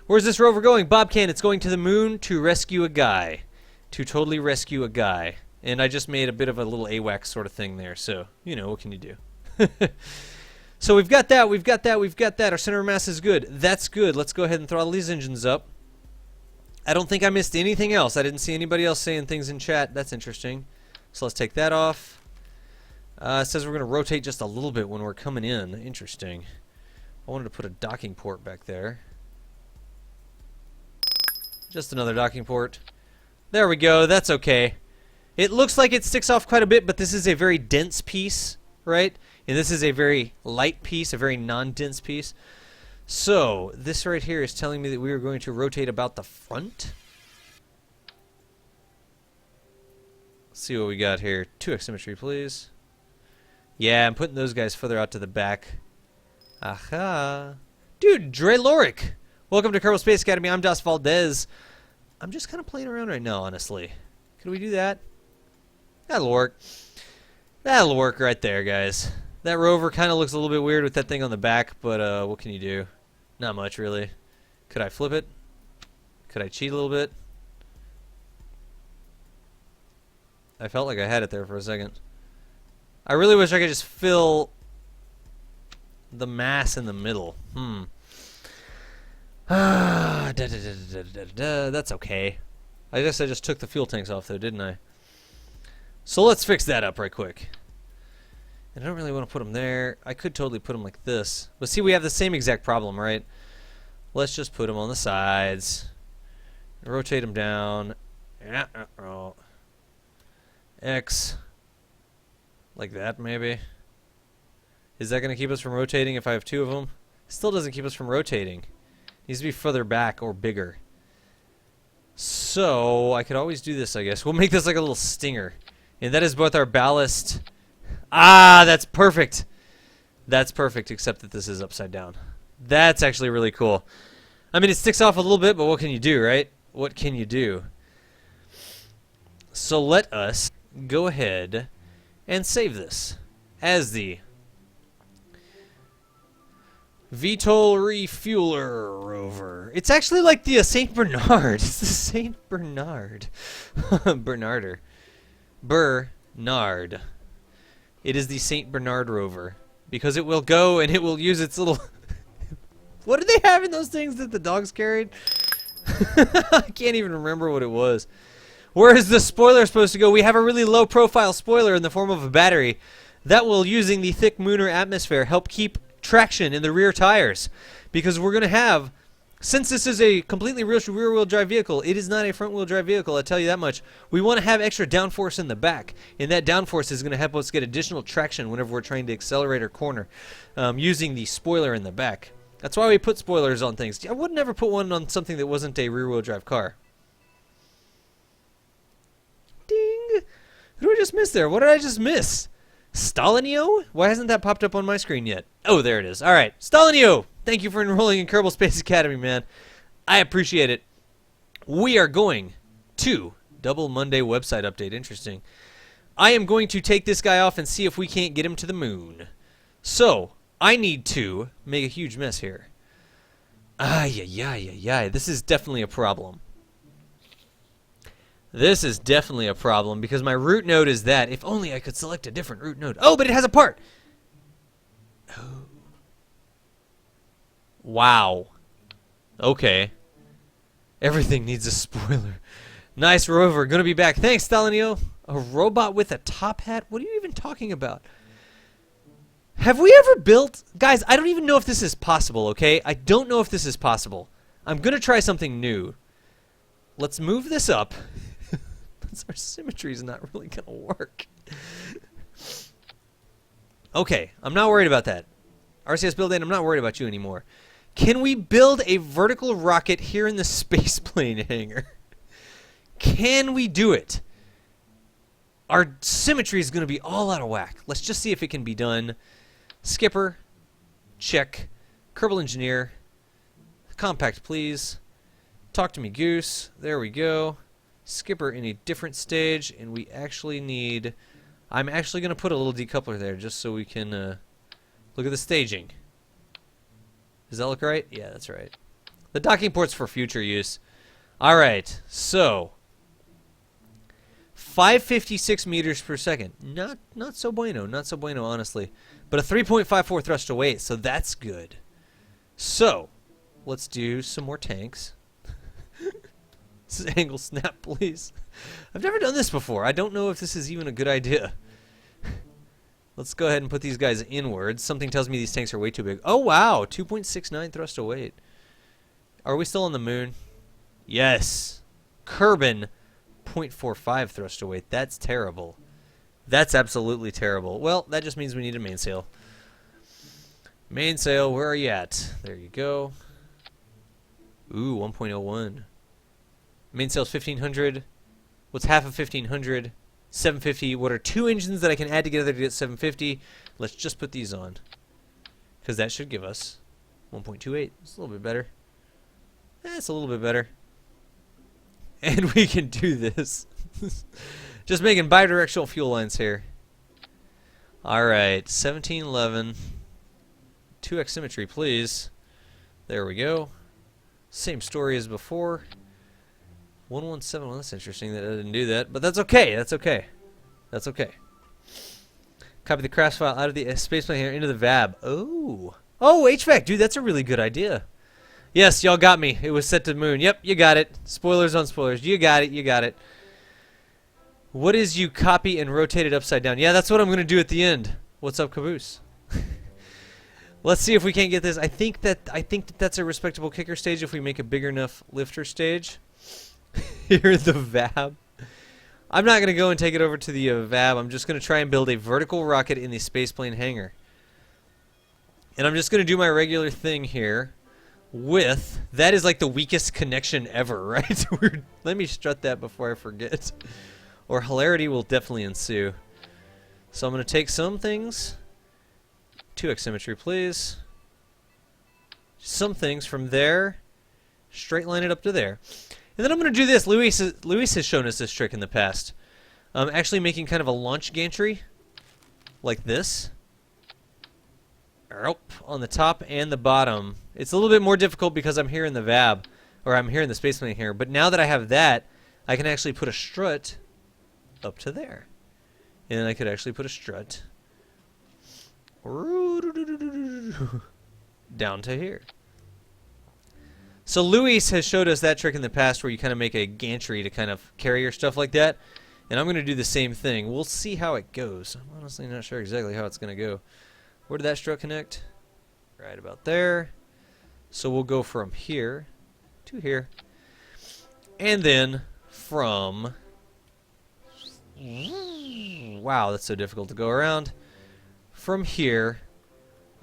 A: Where's this rover going? Bobcan, it's going to the moon to rescue a guy. To totally rescue a guy. And I just made a bit of a little AWACS sort of thing there, so, you know, what can you do? So we've got that, we've got that, we've got that. Our center of mass is good. That's good. Let's go ahead and throttle these engines up. I don't think I missed anything else. I didn't see anybody else saying things in chat. That's interesting. So let's take that off. It says we're going to rotate just a little bit when we're coming in. Interesting. I wanted to put a docking port back there. Just another docking port. There we go. That's okay. It looks like it sticks off quite a bit, but this is a very dense piece, right? And this is a very light piece, a very non-dense piece. So this right here is telling me that we are going to rotate about the front. Let's see what we got here. 2x symmetry, please. Yeah, I'm putting those guys further out to the back. Aha. Dude, Dre Lorick. Welcome to Kerbal Space Academy. I'm Das Valdez. I'm just kind of playing around right now, honestly. Could we do that? That'll work. That'll work right there, guys. That rover kind of looks a little bit weird with that thing on the back, but what can you do? Not much, really. Could I flip it? Could I cheat a little bit? I felt like I had it there for a second. I really wish I could just fill the mass in the middle. That's okay. I guess I just took the fuel tanks off, though, didn't I? So let's fix that up right quick. And I don't really want to put them there. I could totally put them like this. But see, we have the same exact problem, right? Let's just put them on the sides. Rotate them down. X. Like that, maybe. Is that going to keep us from rotating if I have two of them? Still doesn't keep us from rotating. Needs to be further back or bigger. So, I could always do this, I guess. We'll make this like a little stinger. And that is both our ballast... Ah, that's perfect. That's perfect, except that this is upside down. That's actually really cool. I mean, it sticks off a little bit, but what can you do, right? What can you do? So let us go ahead and save this as the VTOL Refueler Rover. It's actually like the Saint Bernard. It's the Saint Bernard. Bernarder. Bernard. It is the Saint Bernard rover because it will go and it will use its little... What did they have in those things that the dogs carried? I can't even remember what it was. Where is the spoiler supposed to go? We have a really low profile spoiler in the form of a battery that will, using the thick lunar atmosphere, help keep traction in the rear tires, because we're going to have, since this is a completely rear-wheel drive vehicle, it is not a front-wheel drive vehicle, I'll tell you that much. We want to have extra downforce in the back, and that downforce is going to help us get additional traction whenever we're trying to accelerate or corner, using the spoiler in the back. That's why we put spoilers on things. I would never put one on something that wasn't a rear-wheel drive car. Ding! Who did I just miss there? What did I just miss? Stalinio? Why hasn't that popped up on my screen yet? Oh, there it is. All right. Stalinio! Thank you for enrolling in Kerbal Space Academy, man. I appreciate it. We are going to Double Monday website update. Interesting. I am going to take this guy off and see if we can't get him to the moon. So, I need to make a huge mess here. This is definitely a problem. This is definitely a problem because my root node is that. If only I could select a different root node. Oh, but it has a part. Oh. Wow. Okay. Everything needs a spoiler. Nice rover. Gonna be back. Thanks, Stalinio. A robot with a top hat? What are you even talking about? Have we ever built... Guys, I don't even know if this is possible, okay? I don't know if this is possible. I'm gonna try something new. Let's move this up. Our symmetry is not really gonna work. Okay, I'm not worried about that. RCS build in, I'm not worried about you anymore. Can we build a vertical rocket here in the space plane hangar? Can we do it? Our symmetry is gonna be all out of whack. Let's just see if it can be done. Skipper, check. Kerbal engineer, compact please. Talk to me, Goose. There we go. Skipper in a different stage, and we actually need... I'm actually going to put a little decoupler there just so we can look at the staging. Does that look right? Yeah, that's right. The docking port's for future use. Alright, so 556 meters per second. Not so bueno, not so bueno, honestly. But a 3.54 thrust to weight, so that's good. So, let's do some more tanks. Angle snap, please. I've never done this before. I don't know if this is even a good idea. Let's go ahead and put these guys inwards. Something tells me these tanks are way too big. Oh, wow. 2.69 thrust to weight. Are we still on the moon? Yes. Kerbin, 0.45 thrust to weight. That's terrible. That's absolutely terrible. Well, that just means we need a mainsail. Mainsail, where are you at? There you go. Ooh, 1.01. Mainsail's 1500. What's half of 1500? 750. What are two engines that I can add together to get 750? Let's just put these on, because that should give us 1.28. It's a little bit better. It's a little bit better. And we can do this. Just making bidirectional fuel lines here. Alright, 1711. 2x symmetry, please. There we go. Same story as before. 117, well, that's interesting that I didn't do that, but that's okay, that's okay. That's okay. Copy the crafts file out of the spaceplane here into the VAB. Oh. Oh, HVAC, dude, that's a really good idea. Yes, y'all got me. It was set to the moon. Yep, you got it. Spoilers on spoilers. You got it, you got it. What is you copy and rotate it upside down? Yeah, that's what I'm going to do at the end. What's up, Caboose? Let's see if we can't get this. I think that's a respectable kicker stage if we make a big enough lifter stage. Here, the VAB. I'm not going to go and take it over to the VAB. I'm just going to try and build a vertical rocket in the spaceplane hangar. And I'm just going to do my regular thing here with... That is like the weakest connection ever, right? Let me strut that before I forget. Or hilarity will definitely ensue. So I'm going to take some things... 2x symmetry, please. Some things from there, straight line it up to there. And then I'm going to do this. Luis has shown us this trick in the past. Actually making kind of a launch gantry, like this. On the top and the bottom. It's a little bit more difficult because I'm here in the VAB, or I'm here in the spaceplane here. But now that I have that, I can actually put a strut up to there. And I could actually put a strut down to here. So Luis has showed us that trick in the past where you kind of make a gantry to kind of carry your stuff like that. And I'm going to do the same thing. We'll see how it goes. I'm honestly not sure exactly how it's going to go. Where did that strut connect? Right about there. So we'll go from here to here. And then from... Wow, that's so difficult to go around. From here...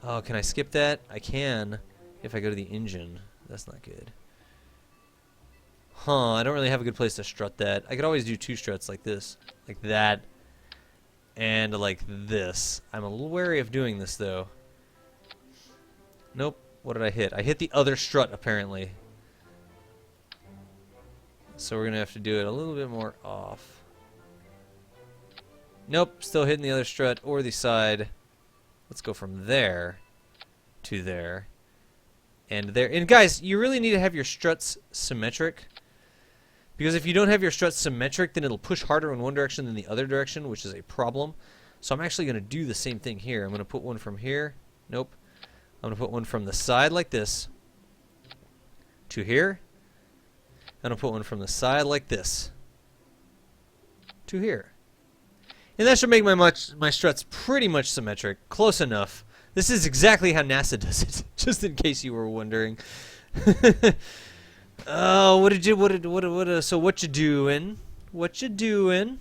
A: Oh, can I skip that? I can if I go to the engine. That's not good. Huh, I don't really have a good place to strut that. I could always do two struts like this. Like that. And like this. I'm a little wary of doing this, though. Nope. What did I hit? I hit the other strut, apparently. So we're going to have to do it a little bit more off. Nope. Still hitting the other strut or the side. Let's go from there to there. And there. And guys, you really need to have your struts symmetric. Because if you don't have your struts symmetric, then it'll push harder in one direction than the other direction, which is a problem. So I'm actually going to do the same thing here. I'm going to put one from here. Nope. I'm going to put one from the side like this to here. I'm going to put one from the side like this to here. And that should make my struts pretty much symmetric. Close enough. This is exactly how NASA does it, just in case you were wondering. Oh, so what you doing? What you doing?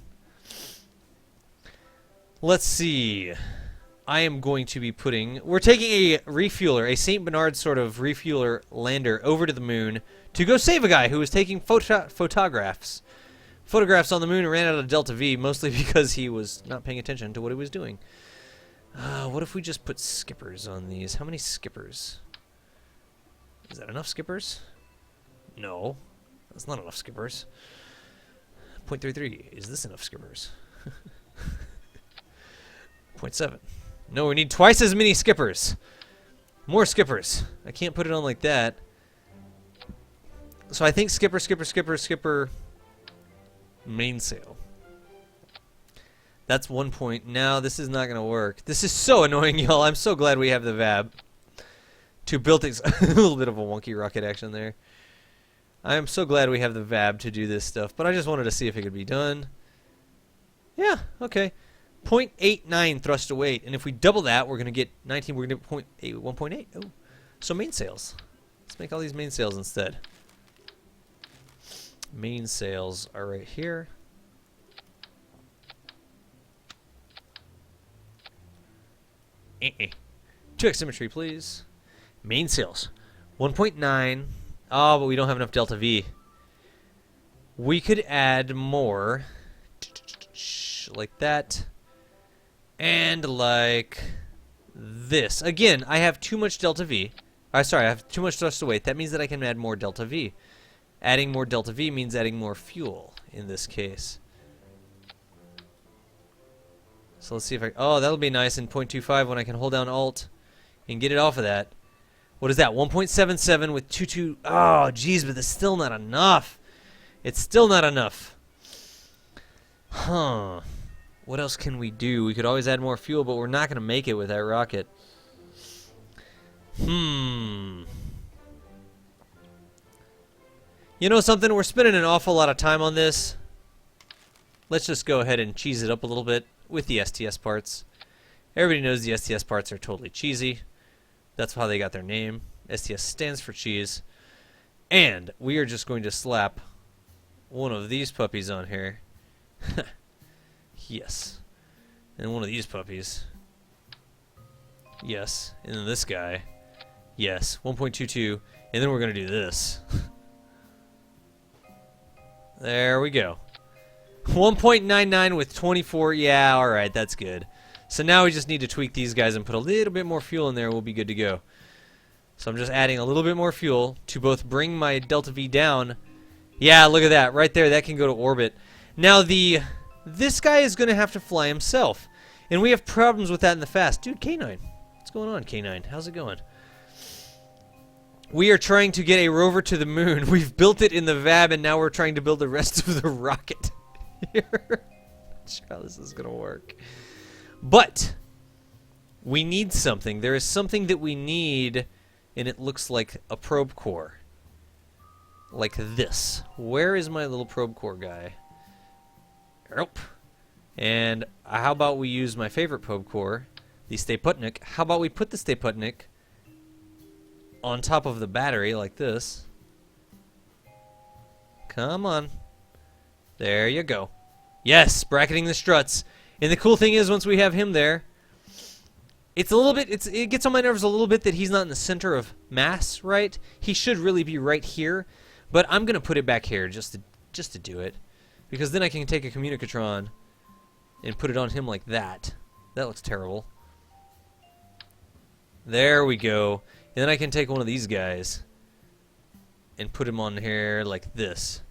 A: Let's see. I am going to be we're taking a refueler, a St. Bernard sort of refueler lander over to the moon to go save a guy who was taking photographs on the moon and ran out of Delta V, mostly because he was not paying attention to what he was doing. What if we just put skippers on these? How many skippers? Is that enough skippers? No. That's not enough skippers. 0.33. Is this enough skippers? 0.7. No, we need twice as many skippers. More skippers. I can't put it on like that. So I think skipper, mainsail. That's 1 point. Now this is not going to work. This is so annoying, y'all. I'm so glad we have the VAB to build things. A little bit of a wonky rocket action there. I am so glad we have the VAB to do this stuff, but I just wanted to see if it could be done. Yeah, okay. 0.89 thrust to weight, and if we double that, we're going to get 19. We're going to get 1.8. Oh, so mainsails. Let's make all these mainsails instead. Mainsails are right here. Uh-uh. 2x symmetry, please. Mainsails. 1.9. Oh, but we don't have enough Delta V. We could add more. Like that. And like this. Again, I have too much Delta V. Sorry, I have too much thrust to weight. That means that I can add more Delta V. Adding more Delta V means adding more fuel in this case. So let's see if I... Oh, that'll be nice in 0.25 when I can hold down Alt and get it off of that. What is that? 1.77 with 2.2... Oh, geez, but it's still not enough. It's still not enough. Huh. What else can we do? We could always add more fuel, but we're not going to make it with that rocket. You know something? We're spending an awful lot of time on this. Let's just go ahead and cheese it up a little bit with the STS parts. Everybody knows the STS parts are totally cheesy. That's how they got their name. STS stands for cheese. And we are just going to slap one of these puppies on here. Yes. And one of these puppies. Yes. And then this guy. Yes. 1.22. And then we're going to do this. There we go. 1.99 with 24. Yeah, alright, that's good. So now we just need to tweak these guys and put a little bit more fuel in there. We'll be good to go. So I'm just adding a little bit more fuel to both bring my Delta V down. Yeah, look at that. Right there, that can go to orbit. Now, this guy is going to have to fly himself. And we have problems with that in the fast. Dude, K9. What's going on, K9? How's it going? We are trying to get a rover to the moon. We've built it in the VAB, and now we're trying to build the rest of the rocket here. How this is going to work. But we need something. There is something that we need, and it looks like a probe core. Like this. Where is my little probe core guy? Nope. And how about we use my favorite probe core, the Stayputnik. How about we put the Stayputnik on top of the battery like this. Come on. There you go. Yes, bracketing the struts. And the cool thing is, once we have him there, it's a little bit, it gets on my nerves a little bit that he's not in the center of mass, right? He should really be right here, but I'm gonna put it back here just to do it, because then I can take a communicatron and put it on him like that. That looks terrible. There we go. And then I can take one of these guys and put him on here like this.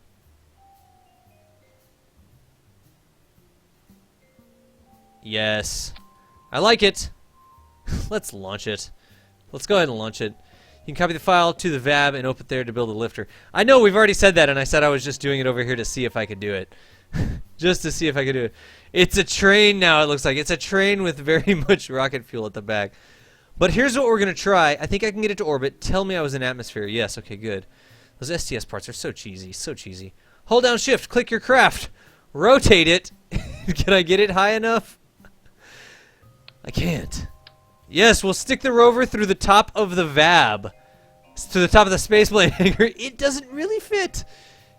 A: Yes. I like it. Let's launch it. Let's go ahead and launch it. You can copy the file to the VAB and open it there to build a lifter. I know we've already said that, and I said I was just doing it over here to see if I could do it. Just to see if I could do it. It's a train now, it looks like. It's a train with very much rocket fuel at the back. But here's what we're going to try. I think I can get it to orbit. Tell me I was in atmosphere. Yes, okay, good. Those STS parts are so cheesy, so cheesy. Hold down shift, click your craft. Rotate it. Can I get it high enough? I can't. Yes, we'll stick the rover through the top of the VAB. To the top of the spaceplane hangar. It doesn't really fit.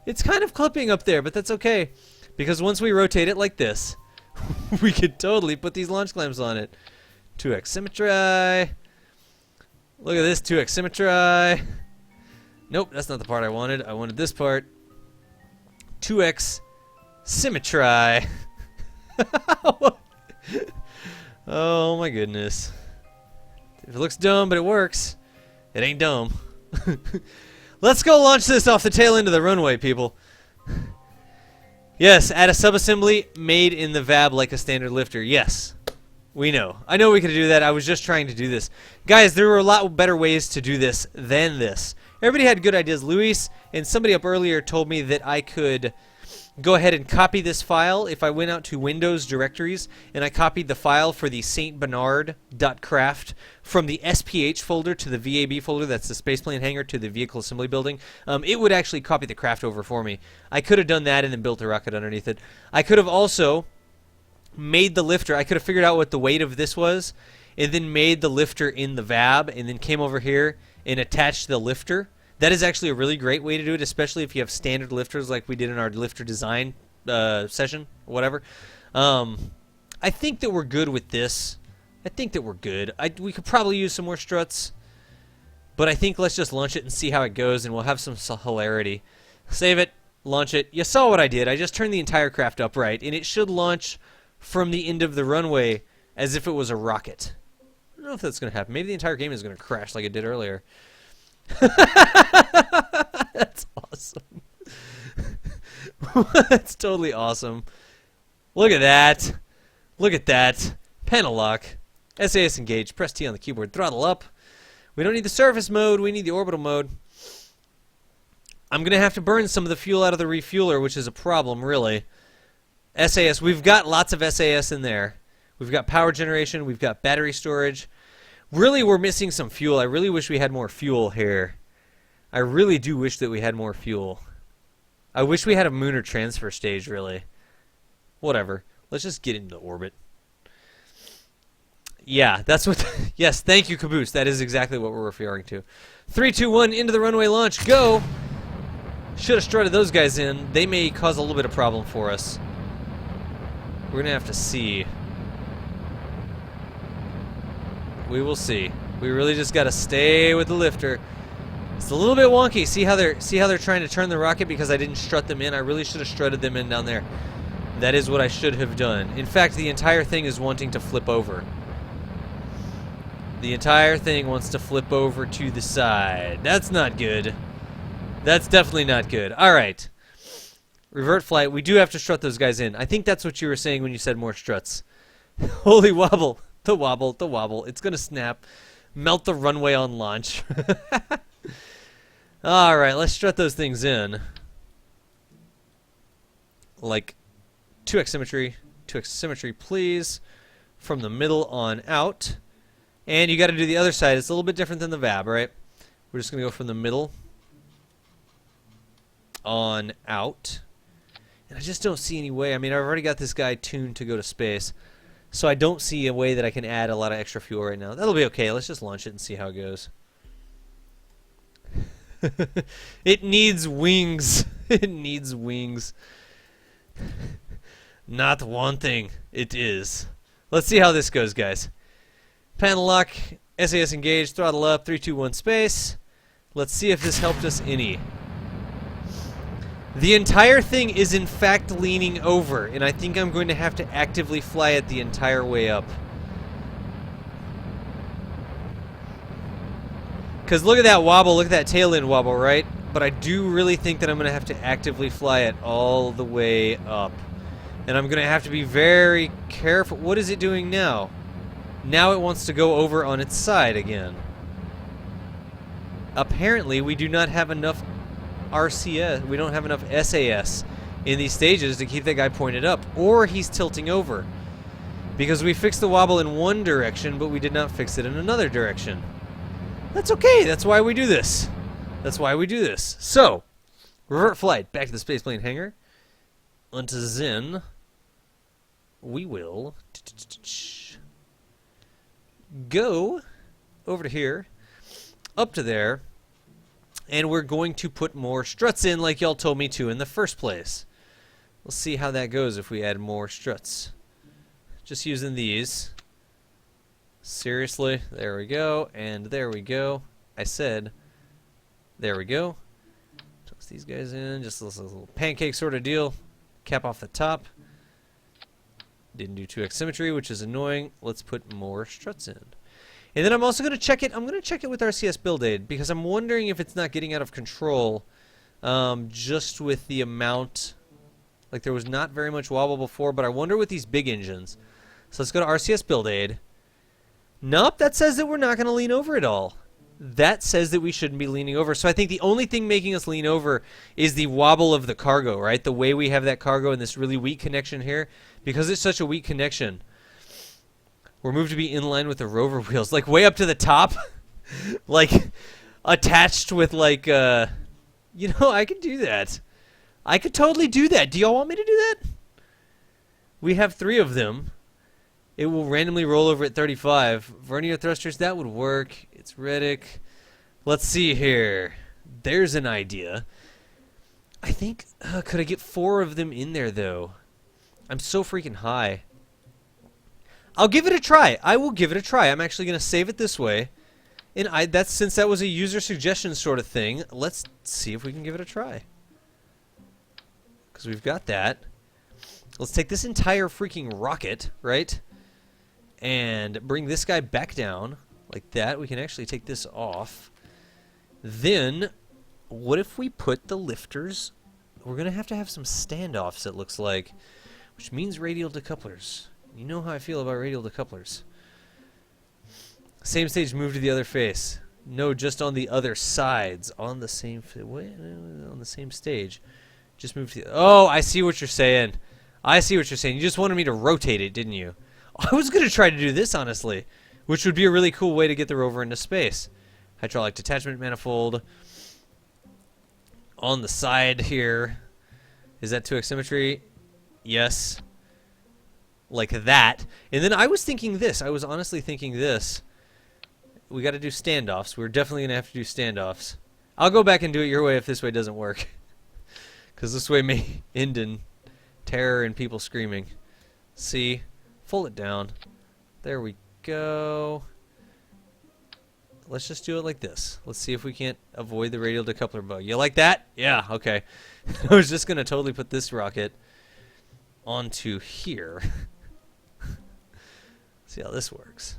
A: It's kind of clipping up there, but that's okay. Because once we rotate it like this, we could totally put these launch clamps on it. 2x symmetry. Look at this 2x symmetry. Nope, that's not the part I wanted. I wanted this part. 2x symmetry. Oh my goodness. If it looks dumb, but it works, it ain't dumb. Let's go launch this off the tail end of the runway, people. Yes, add a subassembly made in the VAB like a standard lifter. Yes. We know. I know we could do that. I was just trying to do this. Guys, there were a lot better ways to do this than this. Everybody had good ideas. Luis and somebody up earlier told me that I could go ahead and copy this file if I went out to Windows directories and I copied the file for the stbernard.craft from the SPH folder to the VAB folder, that's the spaceplane hangar, to the vehicle assembly building. It would actually copy the craft over for me. I could have done that and then built a rocket underneath it. I could have also made the lifter. I could have figured out what the weight of this was and then made the lifter in the VAB and then came over here and attached the lifter. That is actually a really great way to do it, especially if you have standard lifters like we did in our lifter design session or whatever. I think that we're good with this. I think that we're good. We could probably use some more struts, but I think let's just launch it and see how it goes, and we'll have some hilarity. Save it, launch it. You saw what I did. I just turned the entire craft upright, and it should launch from the end of the runway as if it was a rocket. I don't know if that's going to happen. Maybe the entire game is going to crash like it did earlier. That's awesome. That's totally awesome. Look at that. Look at that. Panel lock. SAS engaged. Press T on the keyboard. Throttle up. We don't need the surface mode. We need the orbital mode. I'm going to have to burn some of the fuel out of the refueler, which is a problem, really. SAS. We've got lots of SAS in there. We've got power generation. We've got battery storage. Really, we're missing some fuel. I really wish we had more fuel here. I really do wish that we had more fuel. I wish we had a lunar transfer stage, really. Whatever. Let's just get into orbit. Yeah, that's what... Yes, thank you, Caboose. That is exactly what we're referring to. 3, 2, 1, into the runway launch. Go! Should have strutted those guys in. They may cause a little bit of problem for us. We're going to have to see. We will see. We really just got to stay with the lifter. It's a little bit wonky. See how they're trying to turn the rocket because I didn't strut them in? I really should have strutted them in down there. That is what I should have done. In fact, the entire thing is wanting to flip over. The entire thing wants to flip over to the side. That's not good. That's definitely not good. All right. Revert flight. We do have to strut those guys in. I think that's what you were saying when you said more struts. Holy wobble. The wobble. The wobble. It's going to snap. Melt the runway on launch. All right. Let's strut those things in. Like 2x symmetry. 2x symmetry, please. From the middle on out. And you got to do the other side. It's a little bit different than the VAB, right? We're just going to go from the middle on out. And I just don't see any way. I mean, I've already got this guy tuned to go to space. So I don't see a way that I can add a lot of extra fuel right now. That'll be okay. Let's just launch it and see how it goes. It needs wings. It needs wings. Not one thing. It is. Let's see how this goes, guys. Panel lock. SAS engaged. Throttle up. 3, 2, 1 space. Let's see if this helped us any. The entire thing is in fact leaning over, and I think I'm going to have to actively fly it the entire way up. Because look at that wobble, look at that tail end wobble, right? But I do really think that I'm going to have to actively fly it all the way up. And I'm going to have to be very careful. What is it doing now? Now it wants to go over on its side again. Apparently, we do not have enough RCS, we don't have enough SAS in these stages to keep that guy pointed up, or he's tilting over. Because we fixed the wobble in one direction, but we did not fix it in another direction. That's okay, that's why we do this. That's why we do this. So, revert flight, back to the spaceplane hangar. Onto Zen. We will go over to here, up to there, and we're going to put more struts in like y'all told me to in the first place. We'll see how that goes if we add more struts. Just using these. Seriously, there we go, and there we go. I said, there we go. Toss these guys in, just a little pancake sort of deal. Cap off the top. Didn't do 2x symmetry, which is annoying. Let's put more struts in. And then I'm also going to check it. I'm going to check it with RCS build aid because I'm wondering if it's not getting out of control just with the amount. Like there was not very much wobble before, but I wonder with these big engines. So let's go to RCS build aid. Nope, that says that we're not going to lean over at all. That says that we shouldn't be leaning over. So I think the only thing making us lean over is the wobble of the cargo, right? The way we have that cargo in this really weak connection here. Because it's such a weak connection, we're moved to be in line with the rover wheels. Like way up to the top. Like attached with like, you know, I could do that. I could totally do that. Do y'all want me to do that? We have 3 of them. It will randomly roll over at 35. Vernier thrusters, that would work. It's Reddick. Let's see here. There's an idea. I think, could I get 4 of them in there, though? I'm so freaking high. I'll give it a try. I will give it a try. I'm actually going to save it this way. And that's since that was a user suggestion sort of thing, let's see if we can give it a try. Because we've got that. Let's take this entire freaking rocket, right? And bring this guy back down like that. We can actually take this off. Then, what if we put the lifters... We're going to have some standoffs, it looks like. Which means radial decouplers. You know how I feel about radial decouplers. Same stage, move to the other face. No, just on the other sides. On the same... on the same stage. Just move to the... Oh, I see what you're saying. I see what you're saying. You just wanted me to rotate it, didn't you? I was going to try to do this, honestly. Which would be a really cool way to get the rover into space. Hydraulic detachment manifold. On the side here. Is that 2x symmetry? Yes. Like that. And then I was thinking this. I was honestly thinking this. We got to do standoffs. We're definitely going to have to do standoffs. I'll go back and do it your way if this way doesn't work. Because this way may end in terror and people screaming. See? Fold it down. There we go. Let's just do it like this. Let's see if we can't avoid the radial decoupler bug. You like that? Yeah, okay. I was just going to totally put this rocket onto here. See how this works.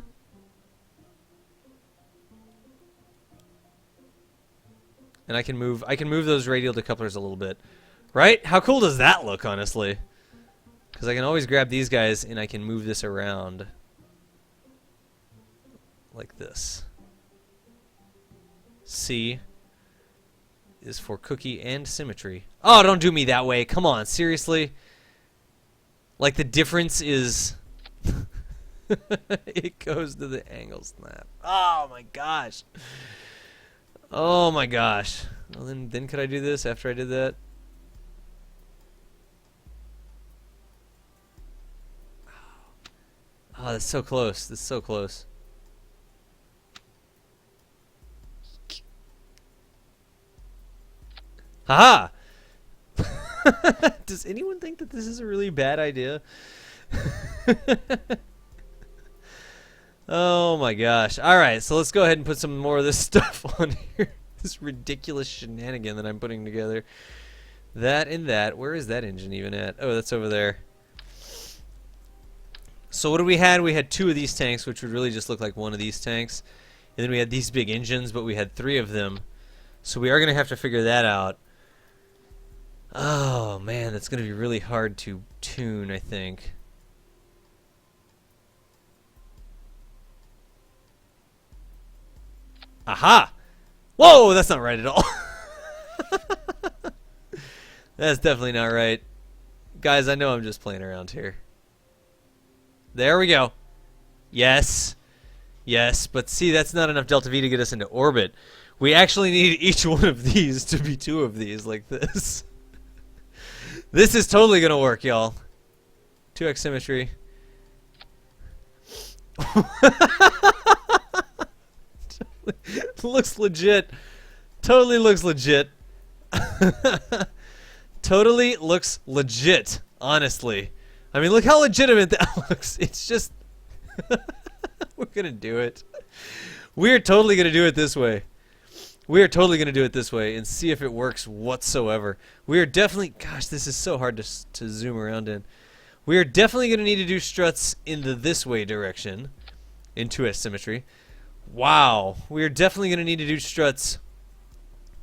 A: And I can move those radial decouplers a little bit. Right? How cool does that look, honestly? Because I can always grab these guys and I can move this around like this. C is for cookie and symmetry. Oh, don't do me that way. Come on, seriously? Like the difference is it goes to the angle snap. Oh my gosh. Oh my gosh. Well, then could I do this after I did that? Oh, that's so close. That's so close. Haha! Does anyone think that this is a really bad idea? Oh my gosh. Alright, so let's go ahead and put some more of this stuff on here. This ridiculous shenanigan that I'm putting together. That and that. Where is that engine even at? Oh, that's over there. So what do we had? We had 2 of these tanks, which would really just look like one of these tanks. And then we had these big engines, but we had 3 of them. So we are going to have to figure that out. Oh, man, that's going to be really hard to tune, I think. Aha! Whoa, that's not right at all. That's definitely not right. Guys, I know I'm just playing around here. There we go. Yes. Yes, but see, that's not enough delta V to get us into orbit. We actually need each one of these to be 2 of these, like this. This is totally going to work, y'all. 2x symmetry. Looks legit. Totally looks legit. Totally looks legit, honestly. I mean, look how legitimate that looks. It's just... We're going to do it. We're totally going to do it this way. We are totally going to do it this way and see if it works whatsoever. We are definitely... Gosh, this is so hard to zoom around in. We are definitely going to need to do struts in the this way direction. In 2S symmetry. Wow. We are definitely going to need to do struts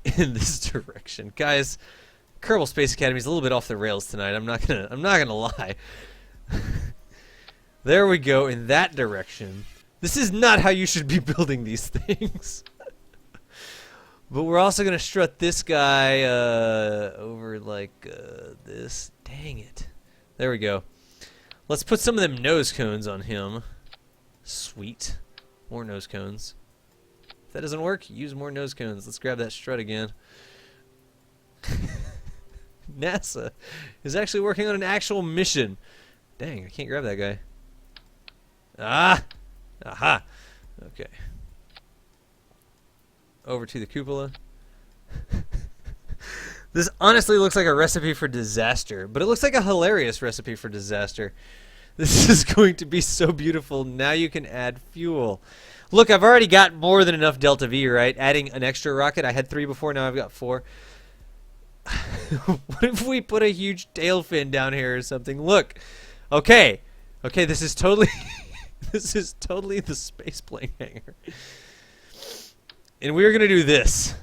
A: in this direction. Guys, Kerbal Space Academy is a little bit off the rails tonight. I'm not gonna lie. There we go, in that direction. This is not how you should be building these things. But we're also gonna strut this guy over like this. Dang it. There we go. Let's put some of them nose cones on him. Sweet. More nose cones. If that doesn't work, use more nose cones. Let's grab that strut again. NASA is actually working on an actual mission. Dang, I can't grab that guy. Ah! Aha! Okay. Over to the cupola. This honestly looks like a recipe for disaster, but it looks like a hilarious recipe for disaster. This is going to be so beautiful. Now you can add fuel. Look, I've already got more than enough delta V, right? Adding an extra rocket. I had 3 before, now I've got 4. What if we put a huge tail fin down here or something? Look. Okay. Okay, this is totally this is totally the space plane hangar. And we're going to do this.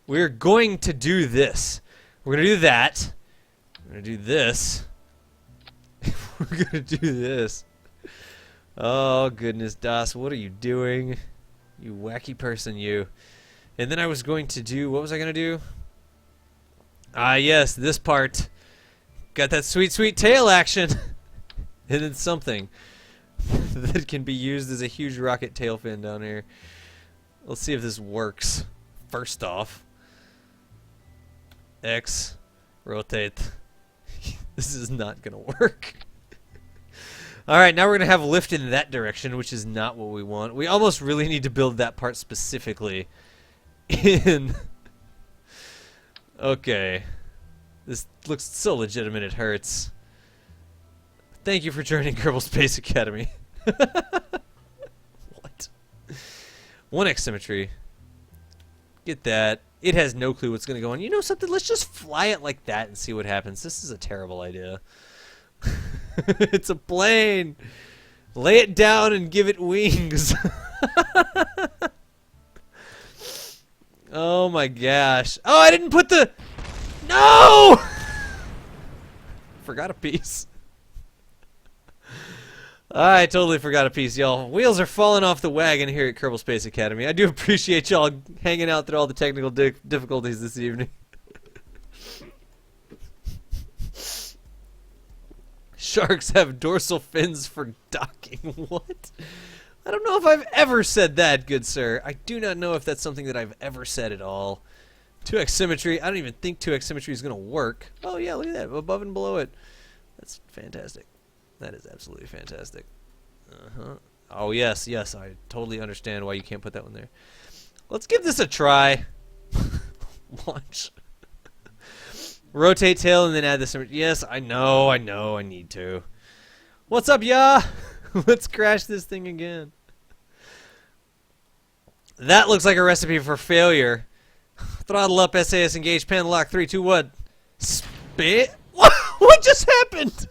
A: We're going to do this. We're going to do that. We're going to do this. We're going to do this. Oh, goodness, Das, what are you doing? You wacky person, you. And then I was going to do... What was I going to do? Ah, yes, this part. Got that sweet, sweet tail action. And then something that can be used as a huge rocket tail fin down here. Let's see if this works. First off. X. Rotate. This is not going to work. Alright, now we're going to have lift in that direction, which is not what we want. We almost really need to build that part specifically in... Okay. This looks so legitimate it hurts. Thank you for joining Kerbal Space Academy. What? 1x symmetry. Get that. It has no clue what's going to go on. You know something? Let's just fly it like that and see what happens. This is a terrible idea. It's a plane. Lay it down and give it wings. Oh my gosh. Oh, I didn't put the... No! Forgot a piece. I totally forgot a piece, y'all. Wheels are falling off the wagon here at Kerbal Space Academy. I do appreciate y'all hanging out through all the technical difficulties this evening. Sharks have dorsal fins for docking. What? I don't know if I've ever said that, good sir. I do not know if that's something that I've ever said at all. 2x symmetry. I don't even think 2x symmetry is going to work. Oh, yeah, look at that. Above and below it. That's fantastic. That is absolutely fantastic. Uh-huh. Oh, yes, yes. I totally understand why you can't put that one there. Let's give this a try. Launch. Rotate tail and then add this. Yes, I know, I need to. What's up, ya? Let's crash this thing again. That looks like a recipe for failure. Throttle up, SAS engage, pan lock, 3, 2, 1. Spit? What just happened?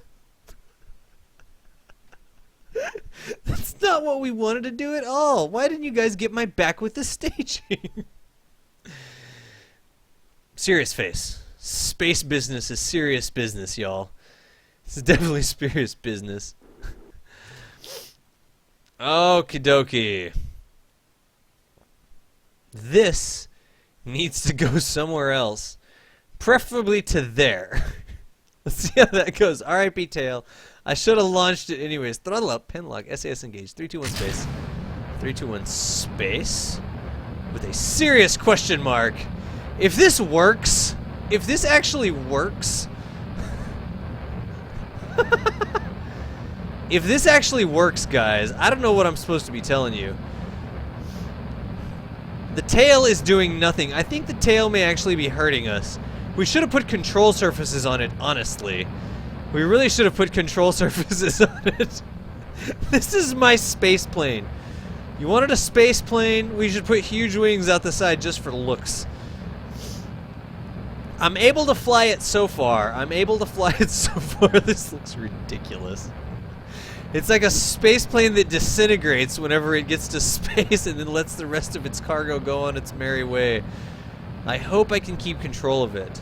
A: That's not what we wanted to do at all. Why didn't you guys get my back with the staging? Serious face. Space business is serious business, y'all. This is definitely serious business. Okie dokie. This needs to go somewhere else. Preferably to there. Let's see how that goes. RIP tail. I should have launched it anyways. Throttle up, pen lock, SAS engage. 3, 2, 1 space. 3, 2, 1 space. With a serious question mark. If this works... If this actually works... If this actually works, guys, I don't know what I'm supposed to be telling you. The tail is doing nothing. I think the tail may actually be hurting us. We should have put control surfaces on it, honestly. We really should have put control surfaces on it. This is my space plane. You wanted a space plane? We should put huge wings out the side just for looks. I'm able to fly it so far. This looks ridiculous. It's like a space plane that disintegrates whenever it gets to space and then lets the rest of its cargo go on its merry way. I hope I can keep control of it.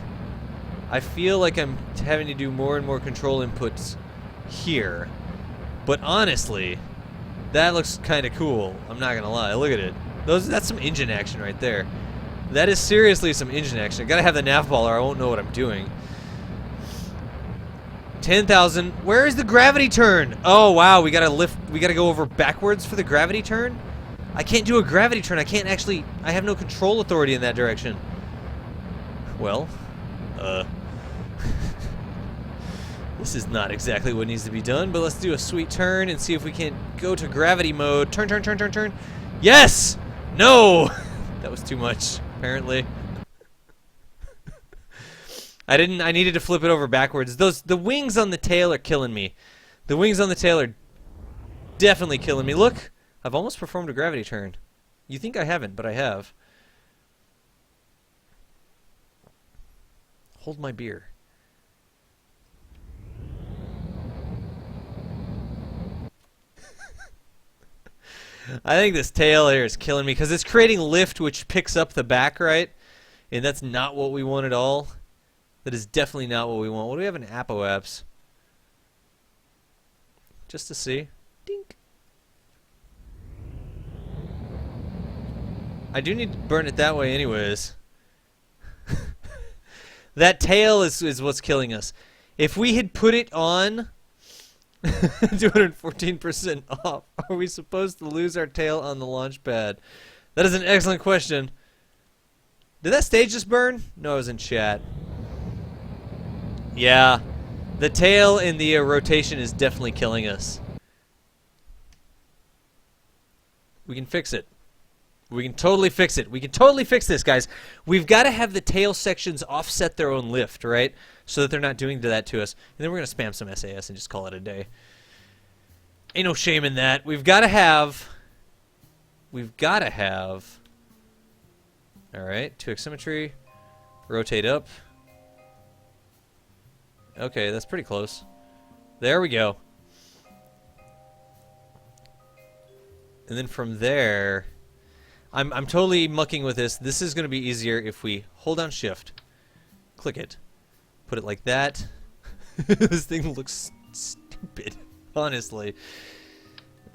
A: I feel like I'm having to do more and more control inputs here. But honestly, that looks kind of cool. I'm not going to lie. Look at it. That's some engine action right there. That is seriously some engine action. I gotta have the nav ball or I won't know what I'm doing. 10,000. Where is the gravity turn? Oh wow, we gotta lift. We gotta go over backwards for the gravity turn. I can't do a gravity turn. I can't actually. I have no control authority in that direction. Well, this is not exactly what needs to be done. But let's do a sweet turn and see if we can go to gravity mode. Turn, turn, turn, turn, turn. Yes. No. That was too much. Apparently. I needed to flip it over backwards. The wings on the tail are killing me. The wings on the tail are definitely killing me. Look, I've almost performed a gravity turn. You think I haven't, but I have. Hold my beer. I think this tail here is killing me because it's creating lift which picks up the back, right? And that's not what we want at all. That is definitely not what we want. What do we have in Apoapps? Just to see. Dink. I do need to burn it that way anyways. That tail is what's killing us. If we had put it on 214% off, are we supposed to lose our tail on the launch pad? That is an excellent question. Did that stage just burn? No, it was in chat. Yeah. The tail in the rotation is definitely killing us. We can fix it. We can totally fix it. We can totally fix this, guys. We've got to have the tail sections offset their own lift, right? So that they're not doing that to us. And then we're going to spam some SAS and just call it a day. Ain't no shame in that. We've got to have... Alright, 2x symmetry. Rotate up. Okay, that's pretty close. There we go. And then from there... I'm totally mucking with this. This is going to be easier if we hold down shift, click it, put it like that. This thing looks stupid, honestly.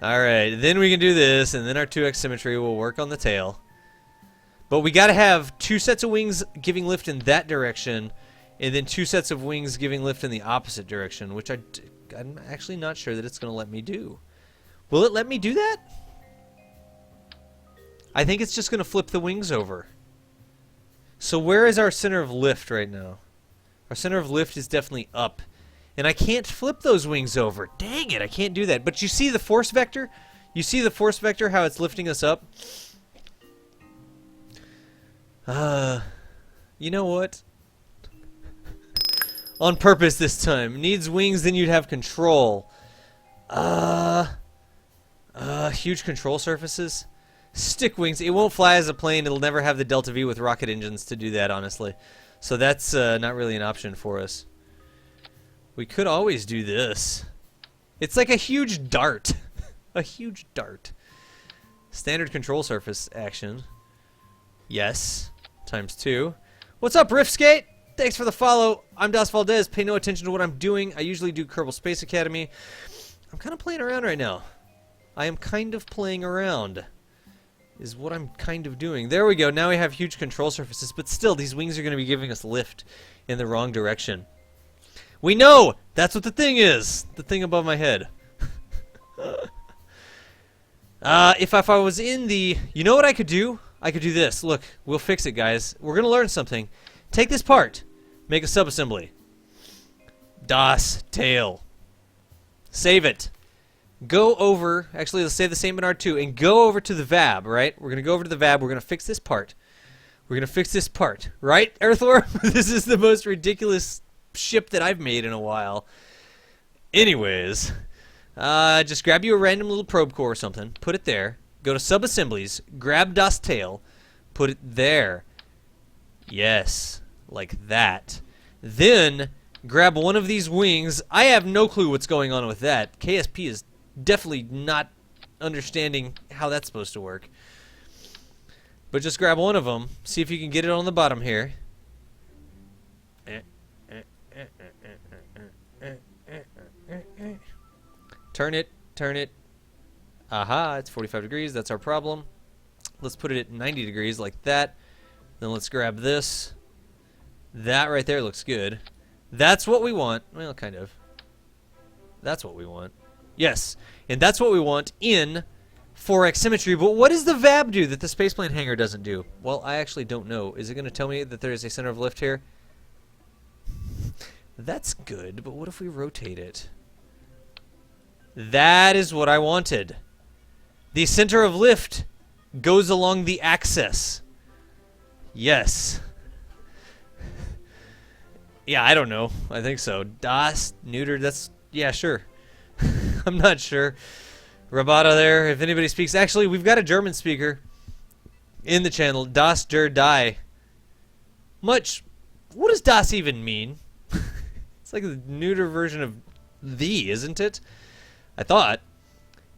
A: Alright, then we can do this, and then our 2x symmetry will work on the tail. But we gotta have 2 sets of wings giving lift in that direction, and then 2 sets of wings giving lift in the opposite direction, which I'm actually not sure that it's going to let me do. Will it let me do that? I think it's just going to flip the wings over. So where is our center of lift right now? Our center of lift is definitely up. And I can't flip those wings over. Dang it, I can't do that. But you see the force vector? You see the force vector, how it's lifting us up? You know what? On purpose this time. Needs wings, then you'd have control. Huge control surfaces? Stick wings. It won't fly as a plane. It'll never have the Delta V with rocket engines to do that, honestly. So that's not really an option for us. We could always do this. It's like a huge dart. A huge dart. Standard control surface action. Yes. ×2. What's up, Riftskate? Thanks for the follow. I'm Das Valdez. Pay no attention to what I'm doing. I usually do Kerbal Space Academy. I'm kind of playing around right now. I am kind of playing around. Is what I'm kind of doing. There we go. Now we have huge control surfaces, but still, these wings are going to be giving us lift in the wrong direction. We know! That's what the thing is! The thing above my head. If I was in the... You know what I could do? I could do this. Look, we'll fix it, guys. We're going to learn something. Take this part. Make a subassembly. DOS tail. Save it. Go over, actually let's save the same in R2, and go over to the VAB, right? We're going to go over to the VAB, we're going to fix this part. We're going to fix this part, right, Earthworm? This is the most ridiculous ship that I've made in a while. Anyways, just grab you a random little probe core or something, put it there, go to subassemblies, grab DOS tail, put it there. Yes, like that. Then, grab one of these wings. I have no clue what's going on with that. KSP is definitely not understanding how that's supposed to work. But just grab one of them. See if you can get it on the bottom here. Turn it. Turn it. Aha, it's 45 degrees. That's our problem. Let's put it at 90 degrees like that. Then let's grab this. That right there looks good. That's what we want. Well, kind of. That's what we want. Yes, and that's what we want in 4x symmetry. But what does the VAB do that the spaceplane hangar doesn't do? Well, I actually don't know. Is it going to tell me that there is a center of lift here? That's good, but what if we rotate it? That is what I wanted. The center of lift goes along the axis. Yes. Yeah, I don't know. I think so. Das, neuter, that's... Yeah, sure. I'm not sure. Rabata there, if anybody speaks. Actually, we've got a German speaker in the channel. Das der Die. Much... What does Das even mean? It's like the neuter version of the, isn't it? I thought.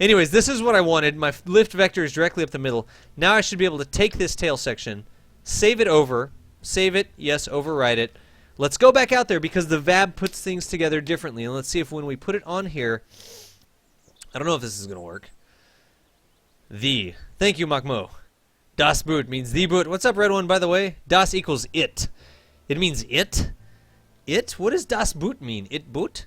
A: Anyways, this is what I wanted. My lift vector is directly up the middle. Now I should be able to take this tail section, save it over, save it, yes, overwrite it. Let's go back out there because the VAB puts things together differently. And let's see if when we put it on here... I don't know if this is going to work. Thank you, Makmo. Das Boot means the boot. What's up, Red One, by the way? Das equals it. It means it? It? What does Das Boot mean? It boot?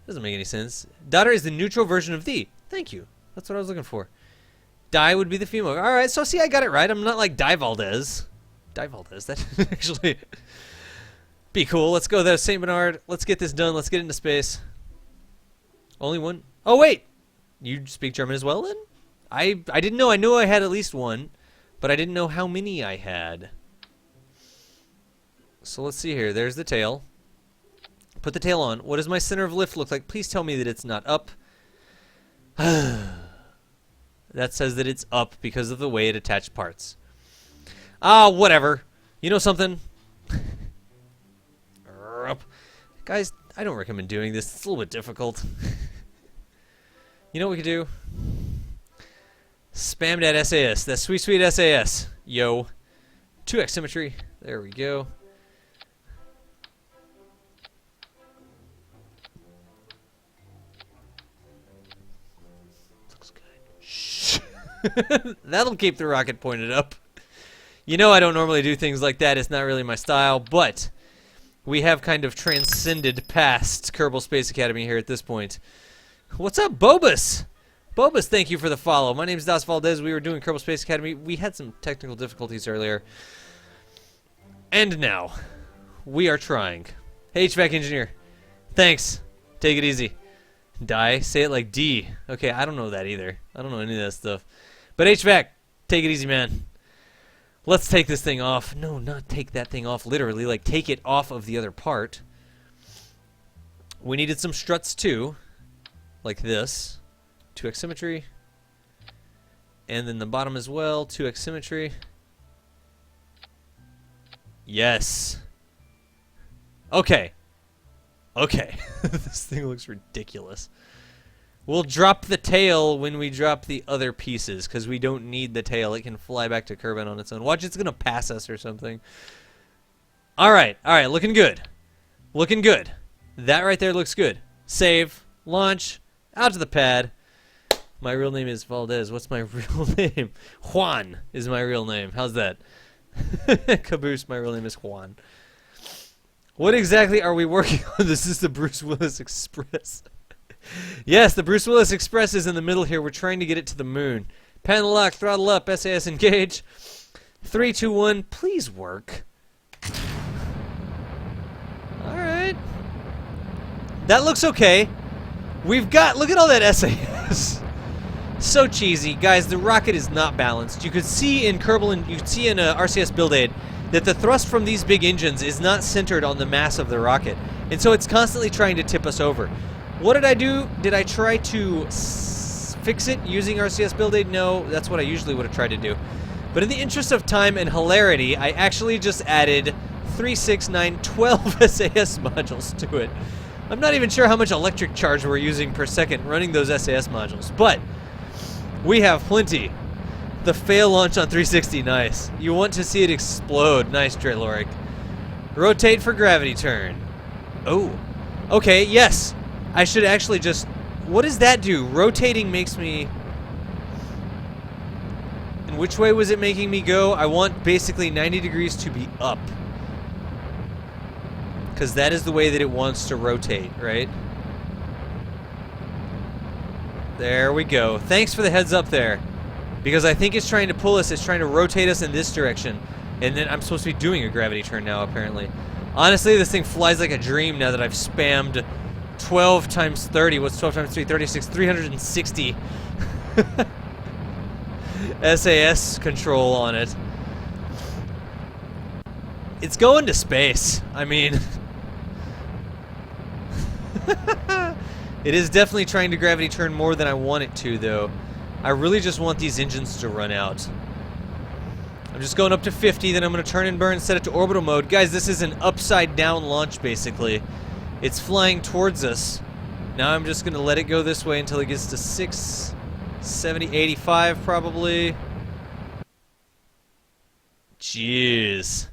A: Doesn't make any sense. Daughter is the neutral version of thee. Thank you. That's what I was looking for. Die would be the female. Alright, so see, I got it right. I'm not like Die Valdez. Die Valdez, that actually be cool. Let's go there, St. Bernard. Let's get this done. Let's get into space. Only one? Oh, wait! You speak German as well, then? I didn't know. I knew I had at least one, but I didn't know how many I had. So let's see here. There's the tail. Put the tail on. What does my center of lift look like? Please tell me that it's not up. That says that it's up because of the way it attached parts. Ah, whatever. You know something? Guys, I don't recommend doing this. It's a little bit difficult. You know what we could do? Spam that SAS. That sweet, sweet SAS. Yo. 2x symmetry. There we go. Looks good. Shh. That'll keep the rocket pointed up. You know I don't normally do things like that. It's not really my style, but we have kind of transcended past Kerbal Space Academy here at this point. What's up, Bobus? Bobus, thank you for the follow. My name is Das Valdez. We were doing Kerbal Space Academy. We had some technical difficulties earlier. And now, we are trying. Hey, HVAC engineer. Thanks. Take it easy. Die? Say it like D. Okay, I don't know that either. I don't know any of that stuff. But HVAC, take it easy, man. Let's take this thing off. No, not take that thing off literally. Like, take it off of the other part. We needed some struts, too. Like this. 2x symmetry. And then the bottom as well. 2x symmetry. Yes. Okay. Okay. This thing looks ridiculous. We'll drop the tail when we drop the other pieces, because we don't need the tail. It can fly back to Kerbal on its own. Watch, it's going to pass us or something. Alright, alright, looking good. Looking good. That right there looks good. Save, launch, out to the pad. My real name is Valdez. What's my real name? Juan is my real name. How's that? Caboose, my real name is Juan. What exactly are we working on? This is the Bruce Willis Express. Yes, the Bruce Willis Express is in the middle here. We're trying to get it to the moon. Panel lock, throttle up, SAS engage. 3, 2, 1, please work. Alright. That looks okay. We've got, look at all that SAS. So cheesy. Guys, the rocket is not balanced. You could see in Kerbal and you could see in RCS build aid that the thrust from these big engines is not centered on the mass of the rocket. And so it's constantly trying to tip us over. What did I do? Did I try to fix it using RCS build aid? No, that's what I usually would have tried to do. But in the interest of time and hilarity, I actually just added 3, 6, 9, 12 SAS modules to it. I'm not even sure how much electric charge we're using per second running those SAS modules, but we have plenty. The fail launch on 360, nice. You want to see it explode. Nice, Drayloric. Rotate for gravity turn. Oh. Okay, yes. I should actually just... What does that do? Rotating makes me... And which way was it making me go? I want basically 90 degrees to be up. Because that is the way that it wants to rotate, right? There we go. Thanks for the heads up there. Because I think it's trying to pull us, it's trying to rotate us in this direction. And then I'm supposed to be doing a gravity turn now, apparently. Honestly, this thing flies like a dream now that I've spammed 12 times 30. What's 12 times 3? 36. 360 SAS control on it. It's going to space. I mean... It is definitely trying to gravity turn more than I want it to, though. I really just want these engines to run out. I'm just going up to 50, then I'm going to turn and burn, set it to orbital mode. Guys, this is an upside-down launch, basically. It's flying towards us. Now I'm just going to let it go this way until it gets to 6, 70, 85, probably. Jeez.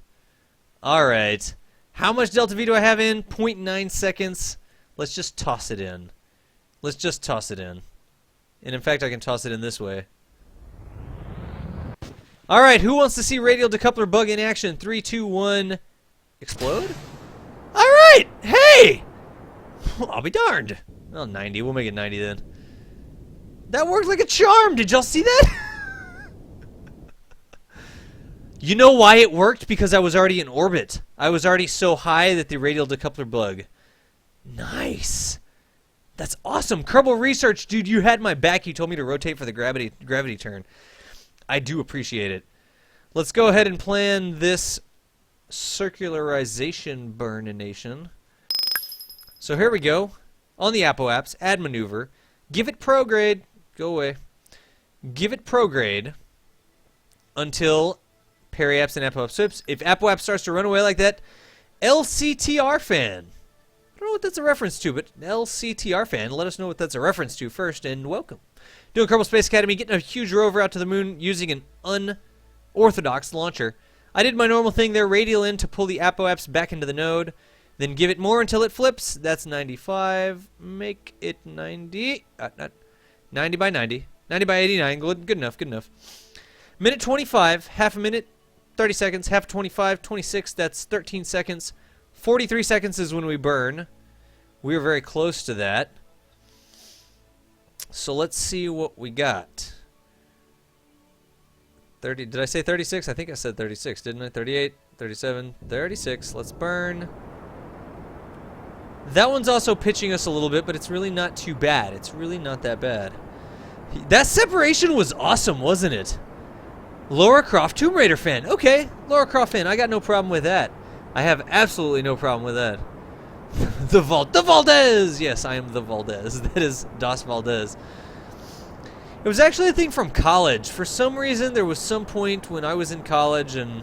A: Alright. How much delta V do I have in? 0.9 seconds. Let's just toss it in. Let's just toss it in. And in fact, I can toss it in this way. All right, who wants to see radial decoupler bug in action? 3, 2, 1, explode? All right, hey! I'll be darned. Well, 90, we'll make it 90 then. That worked like a charm, did y'all see that? You know why it worked? Because I was already in orbit. I was already so high that the radial decoupler bug. Nice. That's awesome. Kerbal research, dude, you had my back. You told me to rotate for the gravity turn. I do appreciate it. Let's go ahead and plan this circularization burnination. So here we go. On the apoapse, add maneuver. Give it prograde. Go away. Give it prograde until periapse and apoapse slips. If apoapse starts to run away like that, LCTR fan. I don't know what that's a reference to, but LCTR fan, let us know what that's a reference to first, and welcome. Doing Kerbal Space Academy, getting a huge rover out to the moon using an unorthodox launcher. I did my normal thing there, radial in to pull the apoapse back into the node, then give it more until it flips. That's 95. Make it 90. 90 by 90. 90 by 89. Good enough, good enough. Minute 25, half a minute, 30 seconds, half 25, 26, that's 13 seconds. 43 seconds is when we burn. We are very close to that. So let's see what we got. 30, did I say 36? I think I said 36, didn't I? 38, 37, 36. Let's burn. That one's also pitching us a little bit, but it's really not too bad. It's really not that bad. That separation was awesome, wasn't it? Laura Croft Tomb Raider fan. Okay, Laura Croft fan. I got no problem with that. I have absolutely no problem with that. The Valdez! Yes, I am the Valdez. That is Das Valdez. It was actually a thing from college. For some reason, there was some point when I was in college and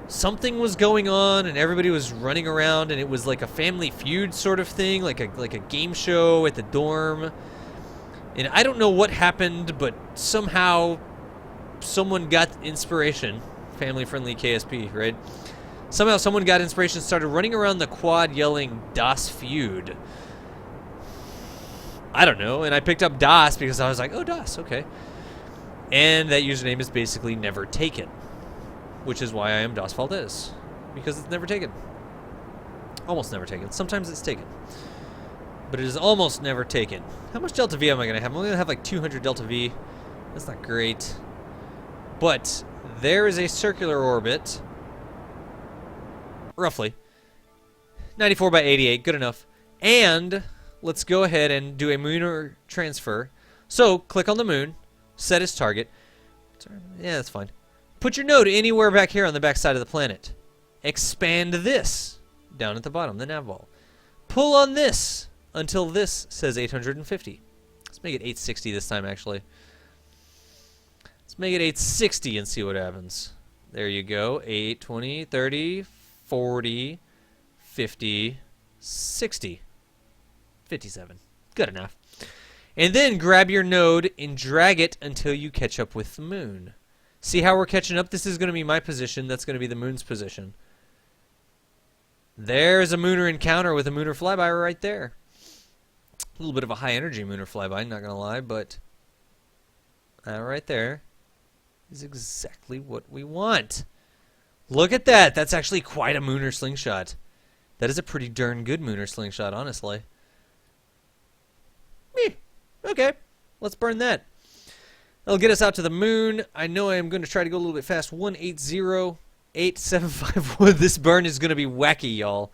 A: something was going on and everybody was running around and it was like a Family Feud sort of thing, like a game show at the dorm. And I don't know what happened, but somehow someone got inspiration. Family-friendly KSP, right? Somehow someone got inspiration, started running around the quad yelling Das Feud. I don't know, and I picked up Das because I was like, oh, Das, okay. And that username is basically never taken, which is why I am Das Valdez, because it's never taken. Almost never taken. Sometimes it's taken, but it is almost never taken. How much Delta V am I going to have? I'm only going to have like 200 Delta V. That's not great. But there is a circular orbit. Roughly. 94 by 88, good enough. And let's go ahead and do a lunar transfer. So, click on the moon, set its target. Yeah, that's fine. Put your node anywhere back here on the back side of the planet. Expand this down at the bottom, the nav ball. Pull on this until this says 850. Let's make it 860 this time, actually. Let's make it 860 and see what happens. There you go. 8, 20, 30, 40, 50, 60, 57. Good enough. And then grab your node and drag it until you catch up with the moon. See how we're catching up? This is going to be my position. That's going to be the moon's position. There's a mooner encounter with a mooner flyby right there. A little bit of a high energy mooner flyby, not going to lie, but that right there is exactly what we want. Look at that. That's actually quite a mooner slingshot. That is a pretty darn good mooner slingshot, honestly. Okay, let's burn that. That'll get us out to the moon. I know I am going to try to go a little bit fast. 1808751. This burn is going to be wacky, y'all.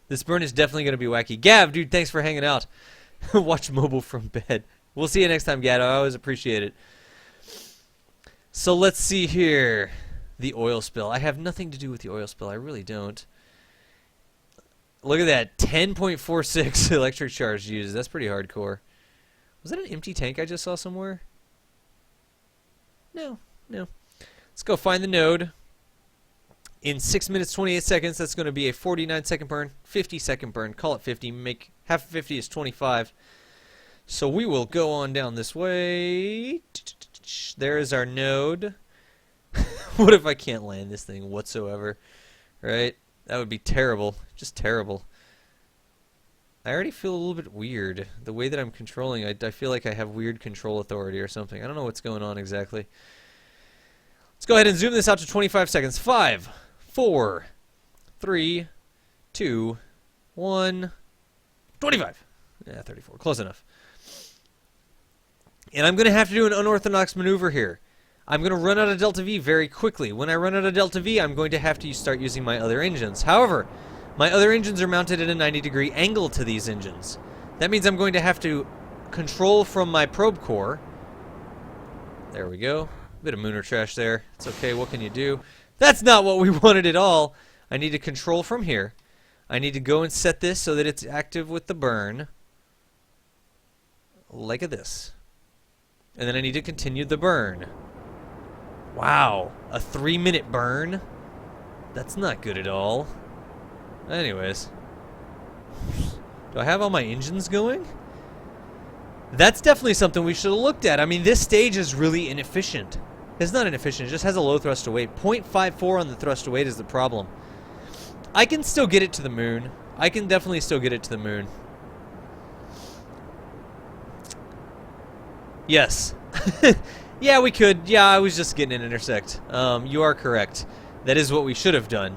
A: This burn is definitely going to be wacky. Gav, dude, thanks for hanging out. Watch mobile from bed. We'll see you next time, Gav. I always appreciate it. So let's see here. The oil spill. I have nothing to do with the oil spill. I really don't. Look at that. 10.46 electric charge used. That's pretty hardcore. Was that an empty tank I just saw somewhere? No. Let's go find the node. In 6 minutes, 28 seconds, that's going to be a 49-second burn, 50-second burn. Call it 50. Make half of 50 is 25. So we will go on down this way. There is our node. What if I can't land this thing whatsoever? Right? That would be terrible. Just terrible. I already feel a little bit weird. The way that I'm controlling, I feel like I have weird control authority or something. I don't know what's going on exactly. Let's go ahead and zoom this out to 25 seconds. 5, 4, 3, 2, 1, 25. Yeah, 34. Close enough. And I'm going to have to do an unorthodox maneuver here. I'm going to run out of delta V very quickly. When I run out of delta V, I'm going to have to start using my other engines. However, my other engines are mounted at a 90-degree angle to these engines. That means I'm going to have to control from my probe core. There we go. Bit of mooner trash there. It's okay. What can you do? That's not what we wanted at all. I need to control from here. I need to go and set this so that it's active with the burn. Like this. And then I need to continue the burn. Wow. A 3-minute burn? That's not good at all. Anyways. Do I have all my engines going? That's definitely something we should have looked at. I mean, this stage is really inefficient. It's not inefficient. It just has a low thrust to weight. 0.54 on the thrust to weight is the problem. I can still get it to the moon. I can definitely still get it to the moon. Yes. Yeah, we could. Yeah, I was just getting an intersect. You are correct. That is what we should have done.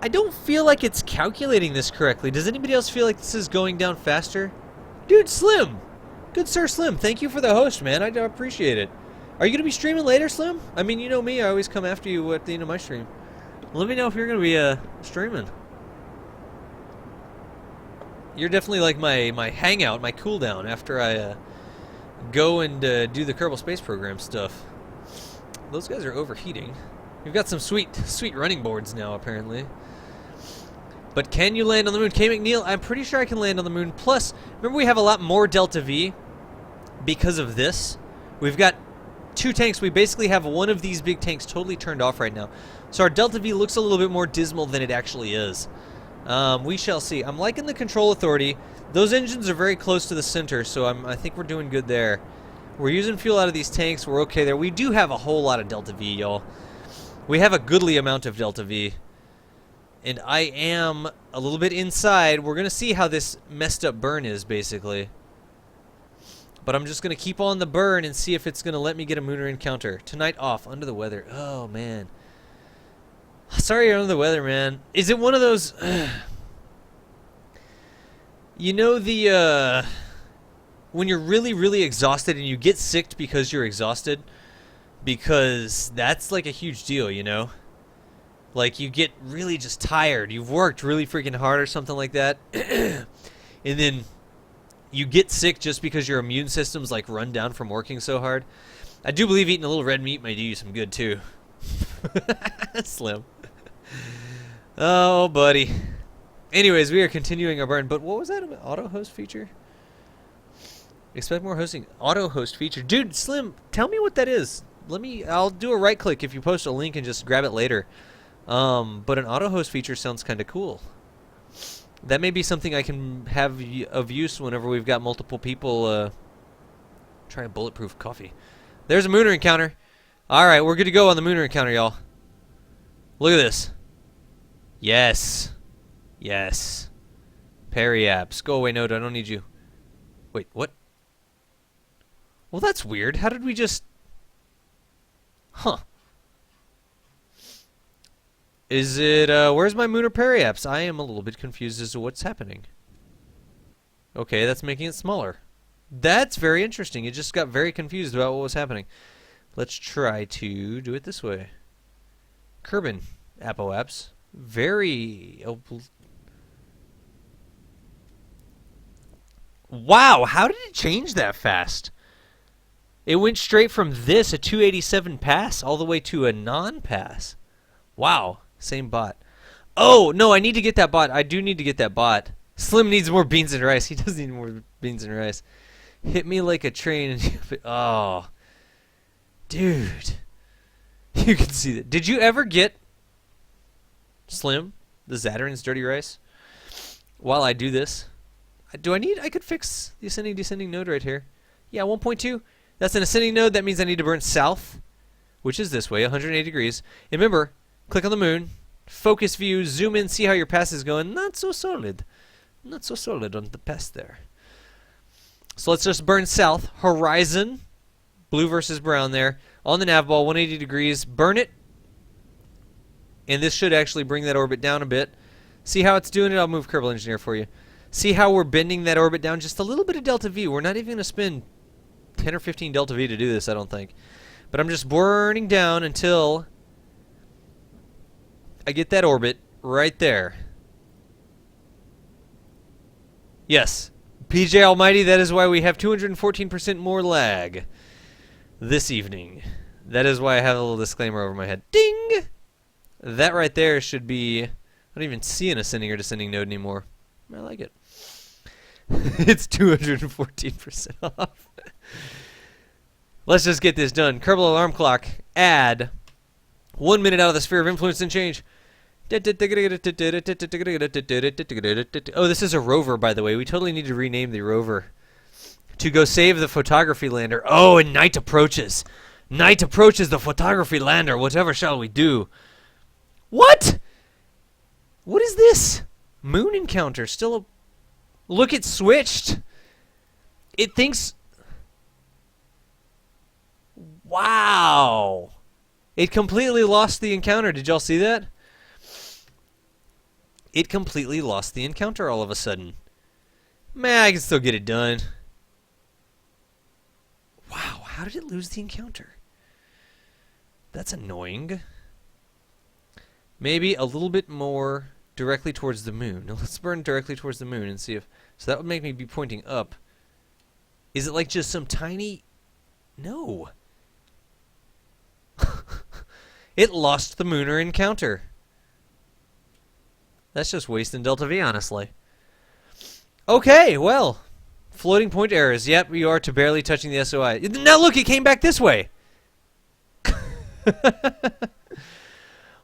A: I don't feel like it's calculating this correctly. Does anybody else feel like this is going down faster? Dude, Slim! Good Sir Slim, thank you for the host, man. I appreciate it. Are you going to be streaming later, Slim? I mean, you know me. I always come after you at the end of my stream. Let me know if you're going to be streaming. You're definitely like my hangout, my cooldown after I go and do the Kerbal Space Program stuff. Those guys are overheating. We've got some sweet running boards now, apparently. But can you land on the moon? K. McNeil, I'm pretty sure I can land on the moon. Plus, remember we have a lot more Delta V because of this. We've got 2 tanks. We basically have one of these big tanks totally turned off right now. So our Delta V looks a little bit more dismal than it actually is. We shall see. I'm liking the control authority. Those engines are very close to the center, so I think we're doing good there. We're using fuel out of these tanks. We're okay there. We do have a whole lot of Delta V, y'all. We have a goodly amount of Delta V. And I am a little bit inside. We're going to see how this messed up burn is, basically. But I'm just going to keep on the burn and see if it's going to let me get a mooner encounter. Tonight off, under the weather. Oh, man. Sorry you're under the weather, man. Is it one of those... you know the... when you're really, really exhausted and you get sick because you're exhausted? Because that's like a huge deal, you know? Like, you get really just tired. You've worked really freaking hard or something like that. And then you get sick just because your immune system's, like, run down from working so hard. I do believe eating a little red meat may do you some good, too. Slim. Oh, buddy. Anyways, we are continuing our burn. But what was that about? Auto-host feature? Expect more hosting. Auto-host feature. Dude, Slim, tell me what that is. I'll do a right-click if you post a link and just grab it later. But an auto-host feature sounds kind of cool. That may be something I can have of use whenever we've got multiple people try a bulletproof coffee. There's a mooner encounter. Alright, we're good to go on the mooner encounter, y'all. Look at this. Yes. Yes. Periaps. Go away, Node. I don't need you. Wait, what? Well, that's weird. How did we just... Huh. Is it, where's my mooner periaps? I am a little bit confused as to what's happening. Okay, that's making it smaller. That's very interesting. It just got very confused about what was happening. Let's try to do it this way. Kerbin, apoaps. Very... Oh, wow, how did it change that fast? It went straight from this, a 287 pass, all the way to a non-pass. Wow. Same bot. Oh, no, I need to get that bot. I do need to get that bot. Slim needs more beans and rice. He does need more beans and rice. Hit me like a train. And oh. Dude. You can see that. Did you ever get Slim, the Zatarain's dirty rice? While I do this. I could fix the ascending descending node right here. Yeah, 1.2. That's an ascending node. That means I need to burn south, which is this way, 180 degrees. And remember, click on the moon, focus view, zoom in, see how your pass is going. Not so solid. Not so solid on the pass there. So let's just burn south. Horizon. Blue versus brown there. On the nav ball, 180 degrees. Burn it. And this should actually bring that orbit down a bit. See how it's doing it? I'll move Kerbal Engineer for you. See how we're bending that orbit down just a little bit of delta V. We're not even going to spend 10 or 15 delta V to do this, I don't think. But I'm just burning down until I get that orbit right there. Yes. PJ Almighty, that is why we have 214% more lag this evening. That is why I have a little disclaimer over my head. Ding! That right there should be... I don't even see an ascending or descending node anymore. I like it. It's 214% off. Let's just get this done. Kerbal alarm clock. Add 1 minute out of the sphere of influence and change. Oh, this is a rover, by the way. We totally need to rename the rover to go save the photography lander. Oh, and night approaches. Night approaches the photography lander. Whatever shall we do? What? What is this? Moon encounter. Still a... Look, it switched. It thinks... Wow. It completely lost the encounter. Did y'all see that? It completely lost the encounter all of a sudden. Man, I can still get it done. Wow, how did it lose the encounter? That's annoying. Maybe a little bit more directly towards the moon. Now let's burn directly towards the moon and see if... So that would make me be pointing up. Is it like just some tiny... No. It lost the mooner encounter. That's just wasting delta V, honestly. Okay, well. Floating point errors. Yep, you are to barely touching the SOI. Now look, it came back this way.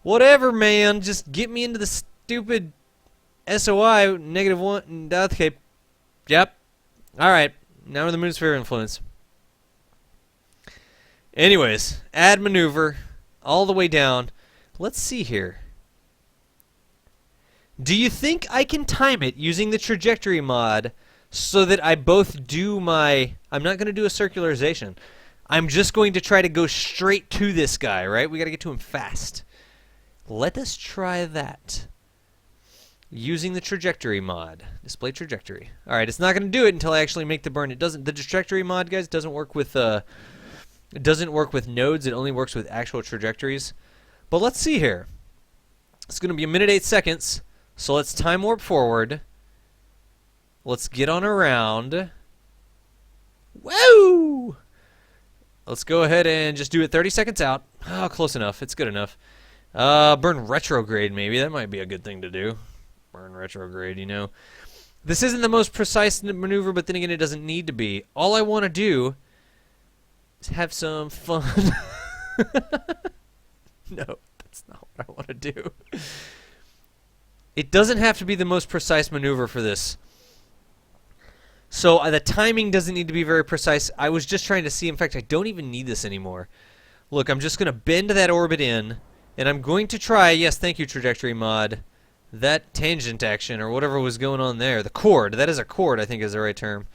A: Whatever, man. Just get me into the stupid SOI -1. Okay. Yep. Alright. Now we're in the moon sphere influence. Anyways, add maneuver. All the way down. Let's see here. Do you think I can time it using the trajectory mod so that I both do my... I'm not going to do a circularization. I'm just going to try to go straight to this guy, right? We got to get to him fast. Let us try that. Using the trajectory mod. Display trajectory. Alright, it's not going to do it until I actually make the burn. It doesn't... The trajectory mod, guys, doesn't work with... It doesn't work with nodes. It only works with actual trajectories. But let's see here. It's going to be 1 minute 8 seconds. So let's time warp forward. Let's get on around. Woo! Let's go ahead and just do it 30 seconds out. Oh, close enough. It's good enough. Burn retrograde, maybe. That might be a good thing to do. Burn retrograde, you know. This isn't the most precise maneuver, but then again, it doesn't need to be. All I want to do is have some fun. No, that's not what I want to do. It doesn't have to be the most precise maneuver for this. So the timing doesn't need to be very precise. I was just trying to see. In fact, I don't even need this anymore. Look, I'm just going to bend that orbit in, and I'm going to try, yes, thank you, trajectory mod, that tangent action or whatever was going on there. The chord. That is a chord, I think is the right term.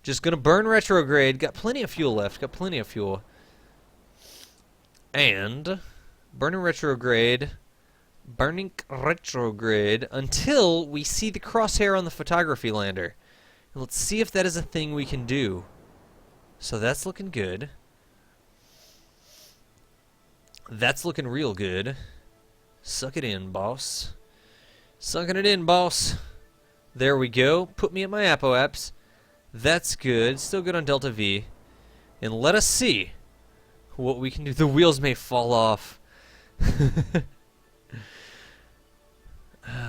A: Just going to burn retrograde. Got plenty of fuel left. Got plenty of fuel. And burning retrograde. Burning retrograde until we see the crosshair on the photography lander. And let's see if that is a thing we can do. So that's looking good. That's looking real good. Suck it in, boss. Sucking it in, boss. There we go. Put me at my apoaps. That's good. Still good on Delta V. And let us see what we can do. The wheels may fall off.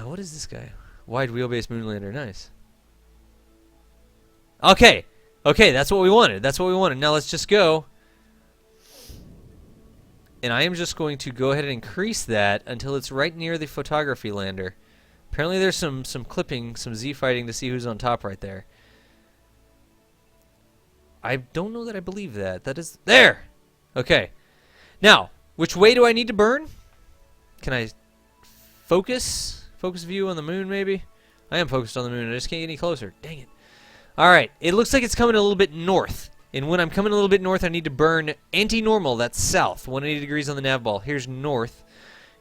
A: What is this guy? Wide wheelbase moonlander. Nice. Okay. Okay, that's what we wanted. That's what we wanted. Now let's just go. And I am just going to go ahead and increase that until it's right near the photography lander. Apparently there's some clipping, some Z fighting to see who's on top right there. I don't know that I believe that. That is... There! Okay. Now, which way do I need to burn? Can I focus? Focus view on the moon, maybe? I am focused on the moon. I just can't get any closer. Dang it. Alright. It looks like it's coming a little bit north. And when I'm coming a little bit north, I need to burn anti-normal. That's south, 180 degrees on the nav ball. Here's north.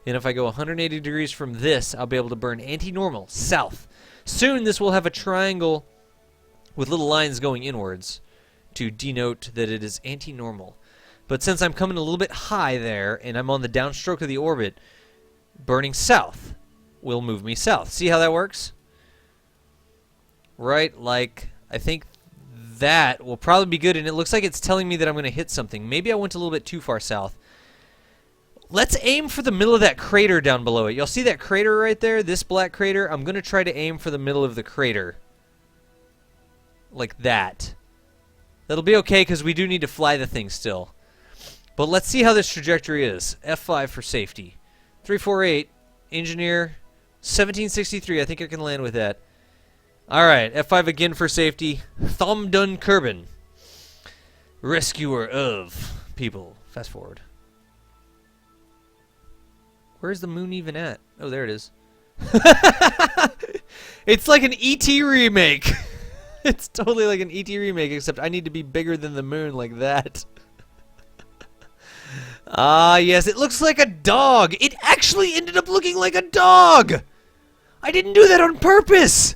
A: And if I go 180 degrees from this, I'll be able to burn anti-normal, south. Soon this will have a triangle with little lines going inwards to denote that it is anti-normal. But since I'm coming a little bit high there, and I'm on the downstroke of the orbit, burning south will move me south. See how that works? Right, like, I think that will probably be good, and it looks like it's telling me that I'm going to hit something. Maybe I went a little bit too far south. Let's aim for the middle of that crater down below it. Y'all see that crater right there? This black crater? I'm going to try to aim for the middle of the crater. Like that. That'll be okay because we do need to fly the thing still. But let's see how this trajectory is. F5 for safety. 348. Engineer. 1763. I think I can land with that. Alright. F5 again for safety. Thomdun Kerbal. Rescuer of people. Fast forward. Where's the moon even at? Oh, there it is. It's like an E.T. remake. It's totally like an E.T. remake, except I need to be bigger than the moon like that. Ah, yes, it looks like a dog. It actually ended up looking like a dog. I didn't do that on purpose.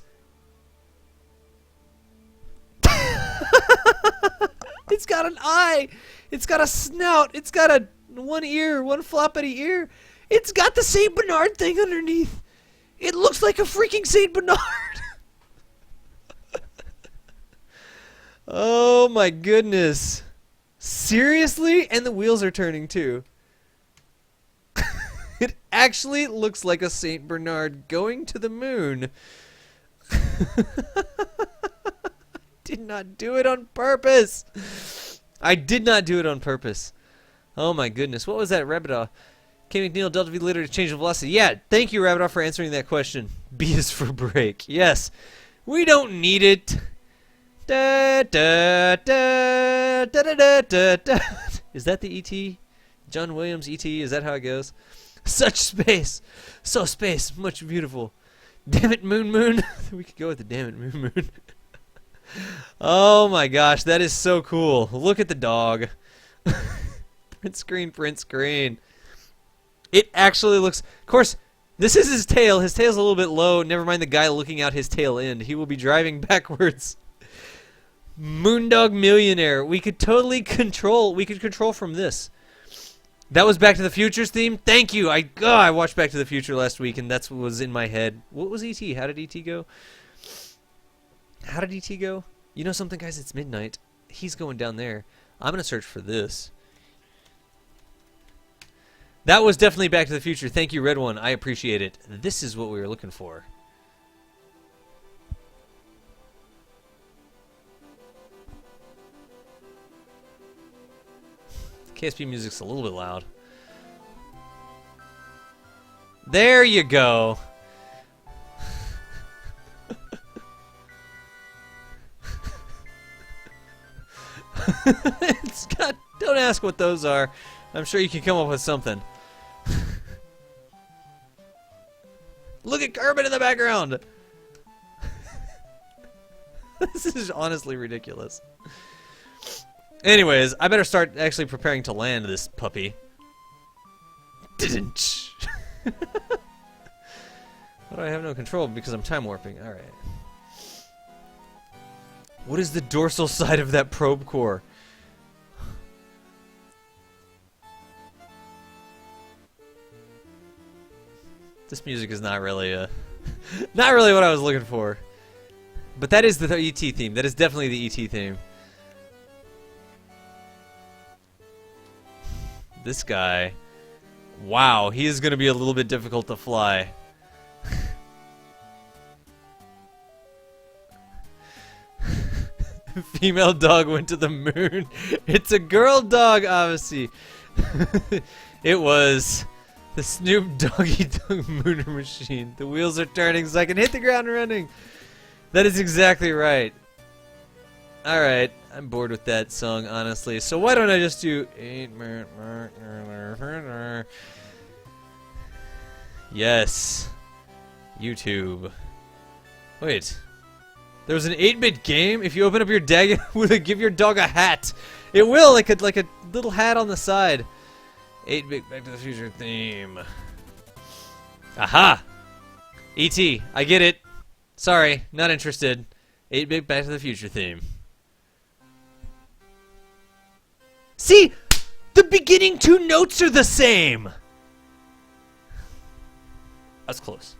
A: It's got an eye. It's got a snout. It's got a one ear, one floppity ear. It's got the Saint Bernard thing underneath. It looks like a freaking Saint Bernard. Oh my goodness. Seriously? And the wheels are turning too. It actually looks like a Saint Bernard going to the moon. Did not do it on purpose. I did not do it on purpose. Oh my goodness. What was that, Rabbitoh? K. McNeil, Delta V later to change the velocity. Yeah, thank you, Rabbitoh, for answering that question. B is for break. Yes. We don't need it. Da, da, da, da, da, da, da, da. Is that the E.T.? John Williams E.T.? Is that how it goes? Such space. So space. Much beautiful. Damn it, moon moon. We could go with the damn it, moon moon. Oh my gosh, that is so cool. Look at the dog. Print screen, print screen. It actually looks... Of course, this is his tail. His tail's a little bit low. Never mind the guy looking out his tail end. He will be driving backwards. Moondog Millionaire. We could totally control... We could control from this. That was Back to the Future's theme. Thank you. I watched Back to the Future last week, and that's what was in my head. What was E.T.? How did E.T. go? How did E.T. go? You know something, guys? It's midnight. He's going down there. I'm going to search for this. That was definitely Back to the Future. Thank you, Red One. I appreciate it. This is what we were looking for. KSP music's a little bit loud. There you go. It's got... Don't ask what those are. I'm sure you can come up with something. Look at Kerbal in the background! This is honestly ridiculous. Anyways, I better start actually preparing to land this puppy. Didn't. But I have no control because I'm time warping. Alright. What is the dorsal side of that probe core? This music is not really not really what I was looking for. But that is the E.T. theme. That is definitely the E.T. theme. This guy. Wow, he is going to be a little bit difficult to fly. Female dog went to the moon. It's a girl dog, obviously. It was the Snoop Doggy Dog Mooner Machine. The wheels are turning so I can hit the ground running. That is exactly right. Alright, I'm bored with that song, honestly. So why don't I just do... Yes. YouTube. Wait. There's an 8-bit game. If you open up your dag, will it give your dog a hat? It will, like a little hat on the side. 8-bit Back to the Future theme. Aha! E.T. I get it. Sorry, not interested. 8-bit Back to the Future theme. See? The beginning 2 notes are the same! That's close.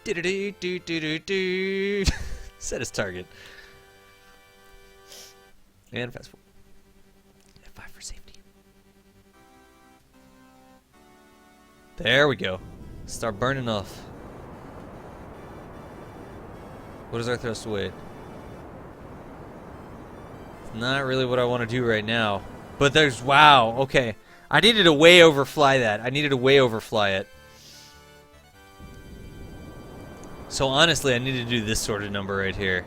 A: Do-do-do-do-do-do-do. Set his target. And fast forward. F5 for safety. There we go. Start burning off. What is our thrust weight? It's not really what I want to do right now. But there's... Wow, okay. I needed to way overfly that. I needed to way overfly it. So honestly, I need to do this sort of number right here.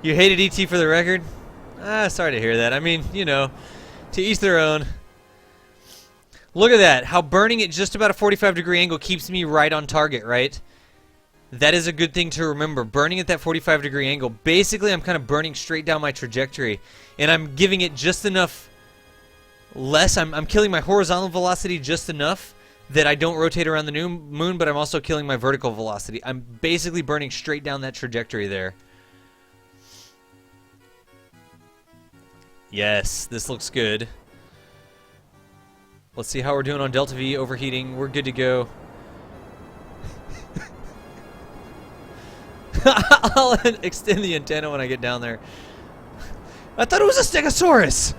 A: You hated E.T. for the record? Ah, sorry to hear that. I mean, you know, to each their own. Look at that. How burning at just about a 45-degree angle keeps me right on target, right? That is a good thing to remember. Burning at that 45-degree angle. Basically, I'm kind of burning straight down my trajectory. And I'm giving it just enough... less. I'm killing my horizontal velocity just enough that I don't rotate around the moon, but I'm also killing my vertical velocity. I'm basically burning straight down that trajectory there. Yes, this looks good. Let's see how we're doing on Delta V overheating. We're good to go. I'll extend the antenna when I get down there. I thought it was a Stegosaurus!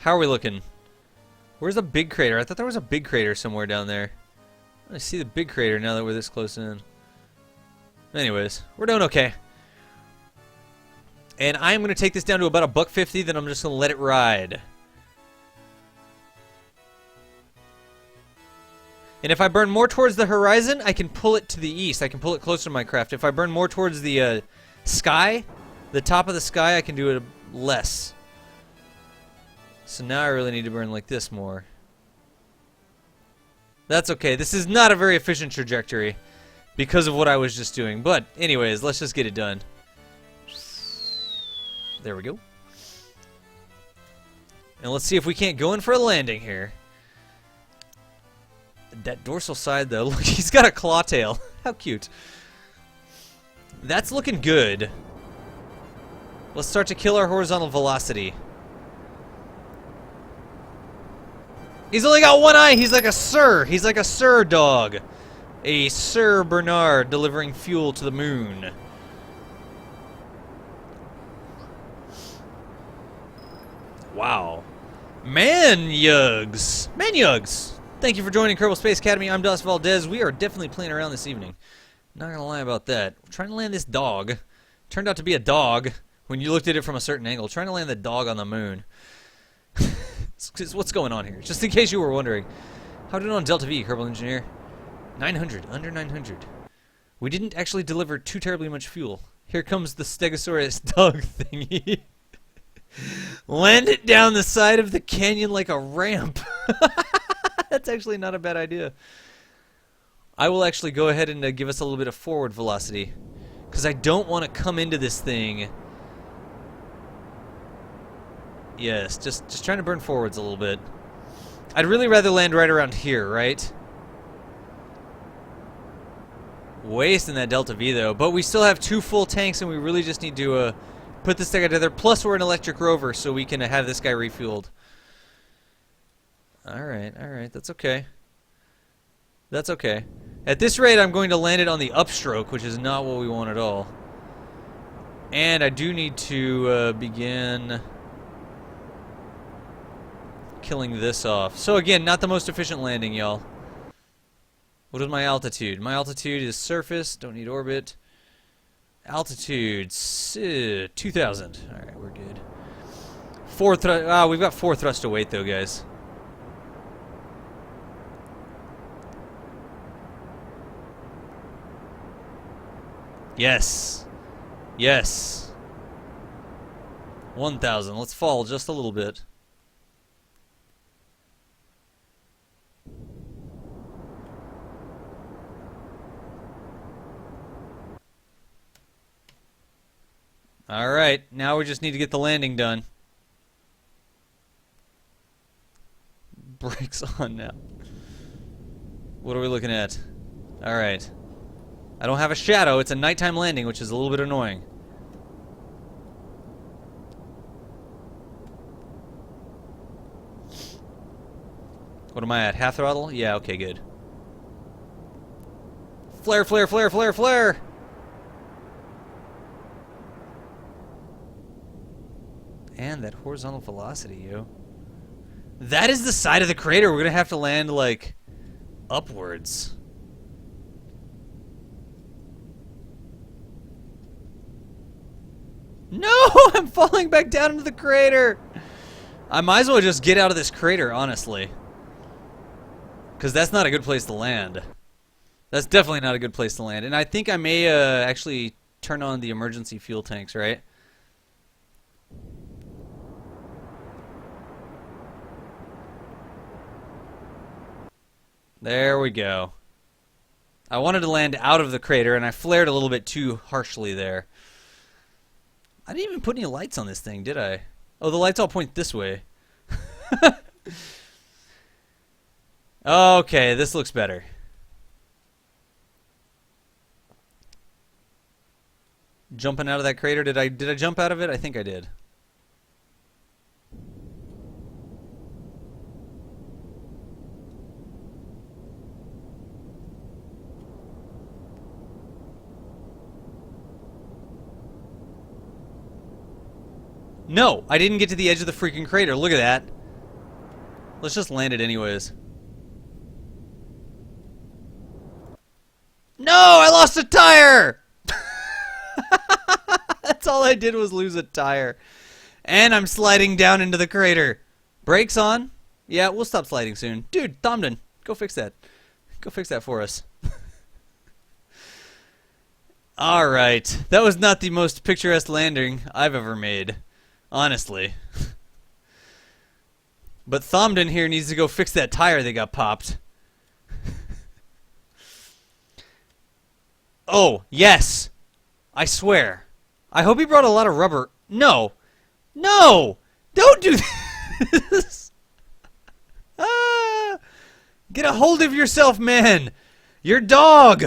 A: How are we looking? Where's the big crater? I thought there was a big crater somewhere down there. I see the big crater now that we're this close in. Anyways, we're doing okay. And I'm going to take this down to about $1.50, then I'm just going to let it ride. And if I burn more towards the horizon, I can pull it to the east. I can pull it closer to my craft. If I burn more towards the sky, the top of the sky, I can do it less. So now I really need to burn like this more. That's okay. This is not a very efficient trajectory because of what I was just doing. But anyways, let's just get it done. There we go. And let's see if we can't go in for a landing here. That dorsal side though, look, he's got a claw tail. How cute. That's looking good. Let's start to kill our horizontal velocity. He's only got one eye. He's like a Sir. He's like a Sir dog. A Sir Bernard delivering fuel to the moon. Wow. Man-yugs. Man-yugs. Thank you for joining Kerbal Space Academy. I'm Dos Valdez. We are definitely playing around this evening. Not gonna lie about that. We're trying to land this dog. Turned out to be a dog when you looked at it from a certain angle. Trying to land the dog on the moon. What's going on here? Just in case you were wondering. How did it on Delta V, Kerbal Engineer? 900. Under 900. We didn't actually deliver too terribly much fuel. Here comes the Stegosaurus dog thingy. Land it down the side of the canyon like a ramp. That's actually not a bad idea. I will actually go ahead and give us a little bit of forward velocity. Because I don't want to come into this thing... Yes, just trying to burn forwards a little bit. I'd really rather land right around here, right? Wasting that Delta V though, but we still have 2 full tanks and we really just need to put this thing together. Plus we're an electric rover so we can have this guy refueled. Alright, that's okay. That's okay. At this rate I'm going to land it on the upstroke, which is not what we want at all. And I do need to begin... killing this off. So again, not the most efficient landing, y'all. What is my altitude? My altitude is surface, don't need orbit. Altitude 2,000. Alright, we're good. We've got 4 thrust to weight though, guys. Yes. Yes. 1,000. Let's fall just a little bit. Alright, now we just need to get the landing done. Brakes on now. What are we looking at? Alright. I don't have a shadow, it's a nighttime landing, which is a little bit annoying. What am I at? Half throttle? Yeah, okay, good. Flare, flare, flare, flare, flare! And that horizontal velocity, yo. That is the side of the crater. We're gonna have to land, like, upwards. No! I'm falling back down into the crater! I might as well just get out of this crater, honestly. Because that's not a good place to land. That's definitely not a good place to land. And I think I may actually turn on the emergency fuel tanks, right? There we go. I wanted to land out of the crater, and I flared a little bit too harshly there. I didn't even put any lights on this thing, did I? Oh, the lights all point this way. Okay, this looks better. Jumping out of that crater, did I jump out of it? I think I did. No, I didn't get to the edge of the freaking crater. Look at that. Let's just land it anyways. No, I lost a tire! That's all I did was lose a tire. And I'm sliding down into the crater. Brakes on? Yeah, we'll stop sliding soon. Dude, Thomden, go fix that. Go fix that for us. Alright. That was not the most picturesque landing I've ever made. Honestly. But Thomden here needs to go fix that tire that got popped. Oh, yes! I swear. I hope he brought a lot of rubber. No! No! Don't do this! Ah! Get a hold of yourself, man! Your dog!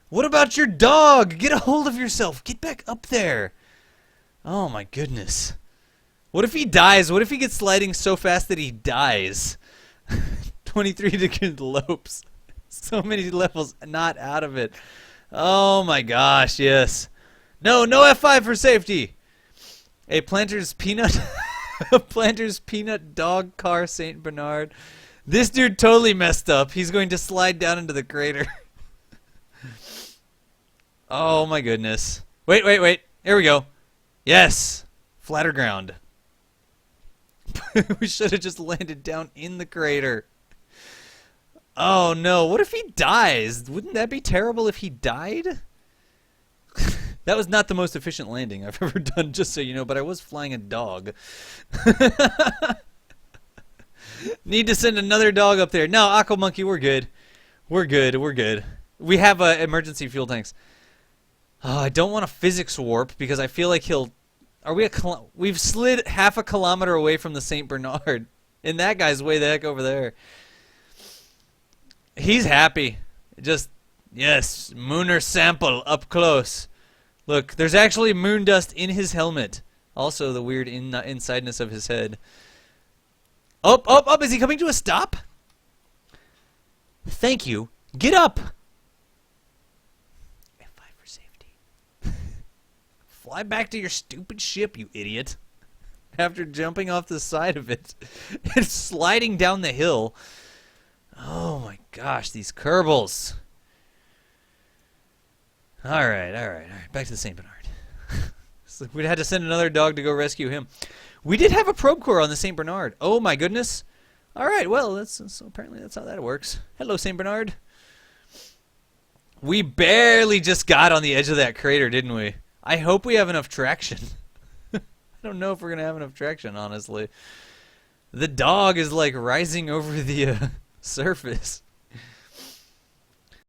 A: What about your dog? Get a hold of yourself. Get back up there. Oh my goodness. What if he dies? What if he gets sliding so fast that he dies? 23 different lopes. So many levels not out of it. Oh my gosh, yes. No, no F5 for safety. A Planter's Peanut a Planter's Peanut Dog Car St. Bernard. This dude totally messed up. He's going to slide down into the crater. Oh my goodness. Wait, wait, wait. Here we go. Yes. Flatter ground. We should have just landed down in the crater. Oh no, what if he dies? Wouldn't that be terrible if he died? That was not the most efficient landing I've ever done, just so you know, but I was flying a dog. Need to send another dog up there. No, Aqua Monkey, we're good. We're good, we're good. We have emergency fuel tanks. Oh, I don't want a physics warp because I feel like he'll... Are we we've slid half a kilometer away from the St. Bernard. And that guy's way the heck over there. He's happy. Just, yes, Mooner sample up close. Look, there's actually moon dust in his helmet. Also the weird insideness of his head. Up, up, up. Is he coming to a stop? Thank you. Get up. F5 for safety. Fly back to your stupid ship, you idiot. After jumping off the side of it and sliding down the hill. Oh my gosh, these Kerbals. Alright, alright, alright. Back to the St. Bernard. So we'd had to send another dog to go rescue him. We did have a probe core on the St. Bernard. Oh my goodness. Alright, well, so apparently that's how that works. Hello, St. Bernard. We barely just got on the edge of that crater, didn't we? I hope we have enough traction. I don't know if we're going to have enough traction, honestly. The dog is like rising over the surface.